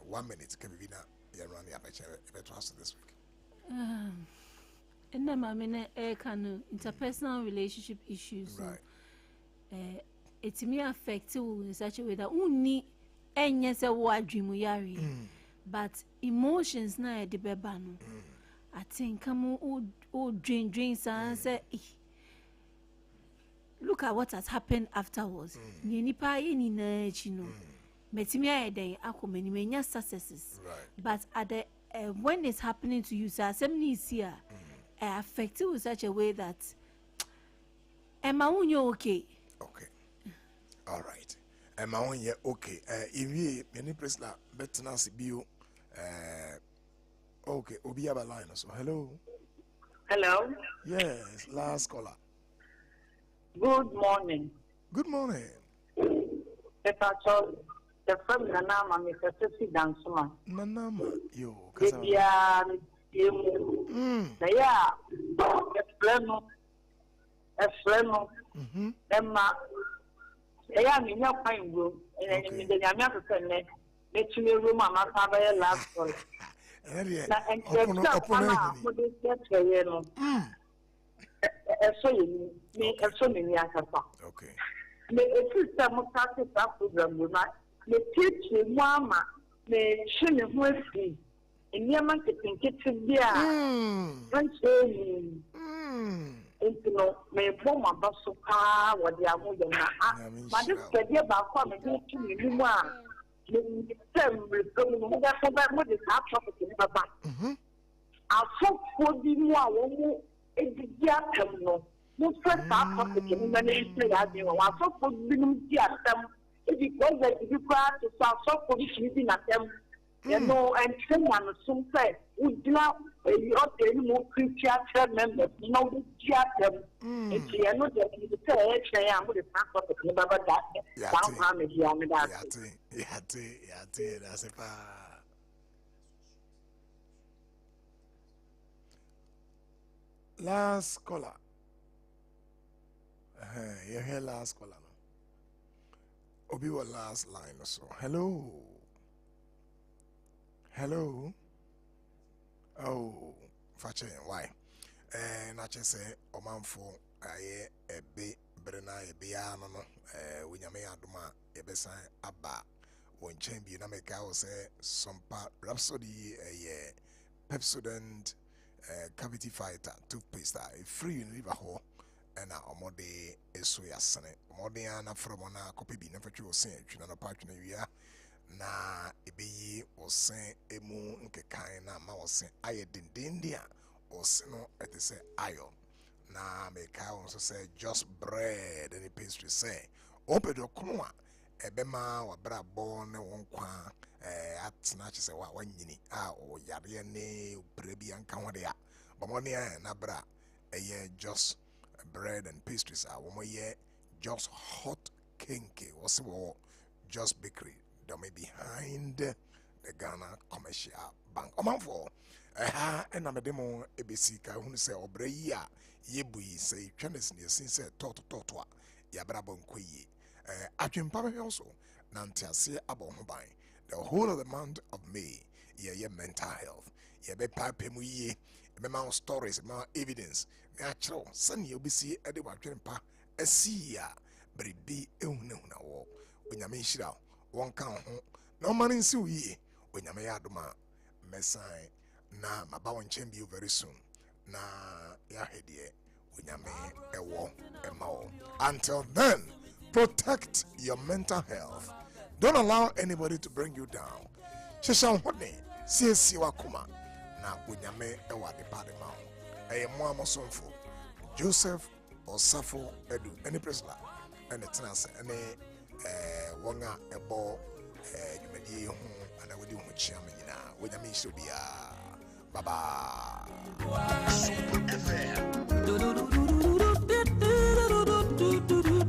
1 minute can be now around the aperture this week. And then interpersonal relationship issues. Right. It may affect you in such a way that only any say what dream we are. but emotions na de beba no I think come o dream say look at what has happened afterwards ni nipa ni na echi no metimi ayeden akomani menya successes but at the when it's happening to you so assembly is here affect you in such a way that Emma unyo okay all right Emma unyo okay if many presla betina sibio okay obi aba line so hello yes last caller. Good morning. The firm Nanama Mr. Dansuma. Nanama, yo, they are a flemo, Emma. They are in your pine room, and in the Yamaka, let you room, I'm not having a last one. And so many okay. The system practice that program will not teach mama the shilling whiskey in your marketing kitchen beer. And so, may form a bus of car what they are moving. But this idea about coming to me, one. What is our property? I'll talk for the more. No. Most first half of the community has been one so for minimum them. If it was like if you try to solve so for this meeting at them, you know, and someone soon said, would not you ought to more Christian members, you know, this them. If you are not going to say, I am with the half of the community about that. Down harm is young that. That's a last caller. You hear last caller. Obi wa last line or so. Hello. Oh, fache why? Na che say omanfo aye ebe brena ebe ya no no. We nyame adoma ebe san aba. Won chen bi na meka o say Sompa Rhapsody Pepsodent cavity fighter toothpaste free in river hall and omode eso yasane omode ana from na copy bi na fatwe o sen twina no patwe na wia na ebeyi o sen emu nkekan na ma o sen aye dindindia o sen no ete say ayo na meka on so say just bread and pastry say opedo kono a ebema wa bra bo ne won kwa atna che se wa wanyini o yare ne brebi anka ho de a bomoni na bra just bread and pastries just hot kinky was just bakery me behind the Ghana Commercial Bank omanfo and na medemo ebesi ka hu se obre yi a yebui se twanes ne sin se toto a ya bra bon koyi atwempa be also nantiase abon the whole of the month of May, yeah, mental health. Yeah, be pipe mu ye, be ma stories, ma evidence. Natural, send you be see Edward Jempa, a sea, brebi ehuna wo. When you mean shira, one count no man in su ye, when you may aduma, Messai, na my bow and chamber you very soon. Na ya headie, when you may a war, a mao. Until then, protect your mental health. Don't allow anybody to bring you down. Shishan Hodney, CSC Wakuma, na Unyame Ewa de Padimao. A Somfo, Joseph Osafor Edu, any presla, and the trans, any Wanga, a ball, you may be home, and I will do much. Unyame should be a baba.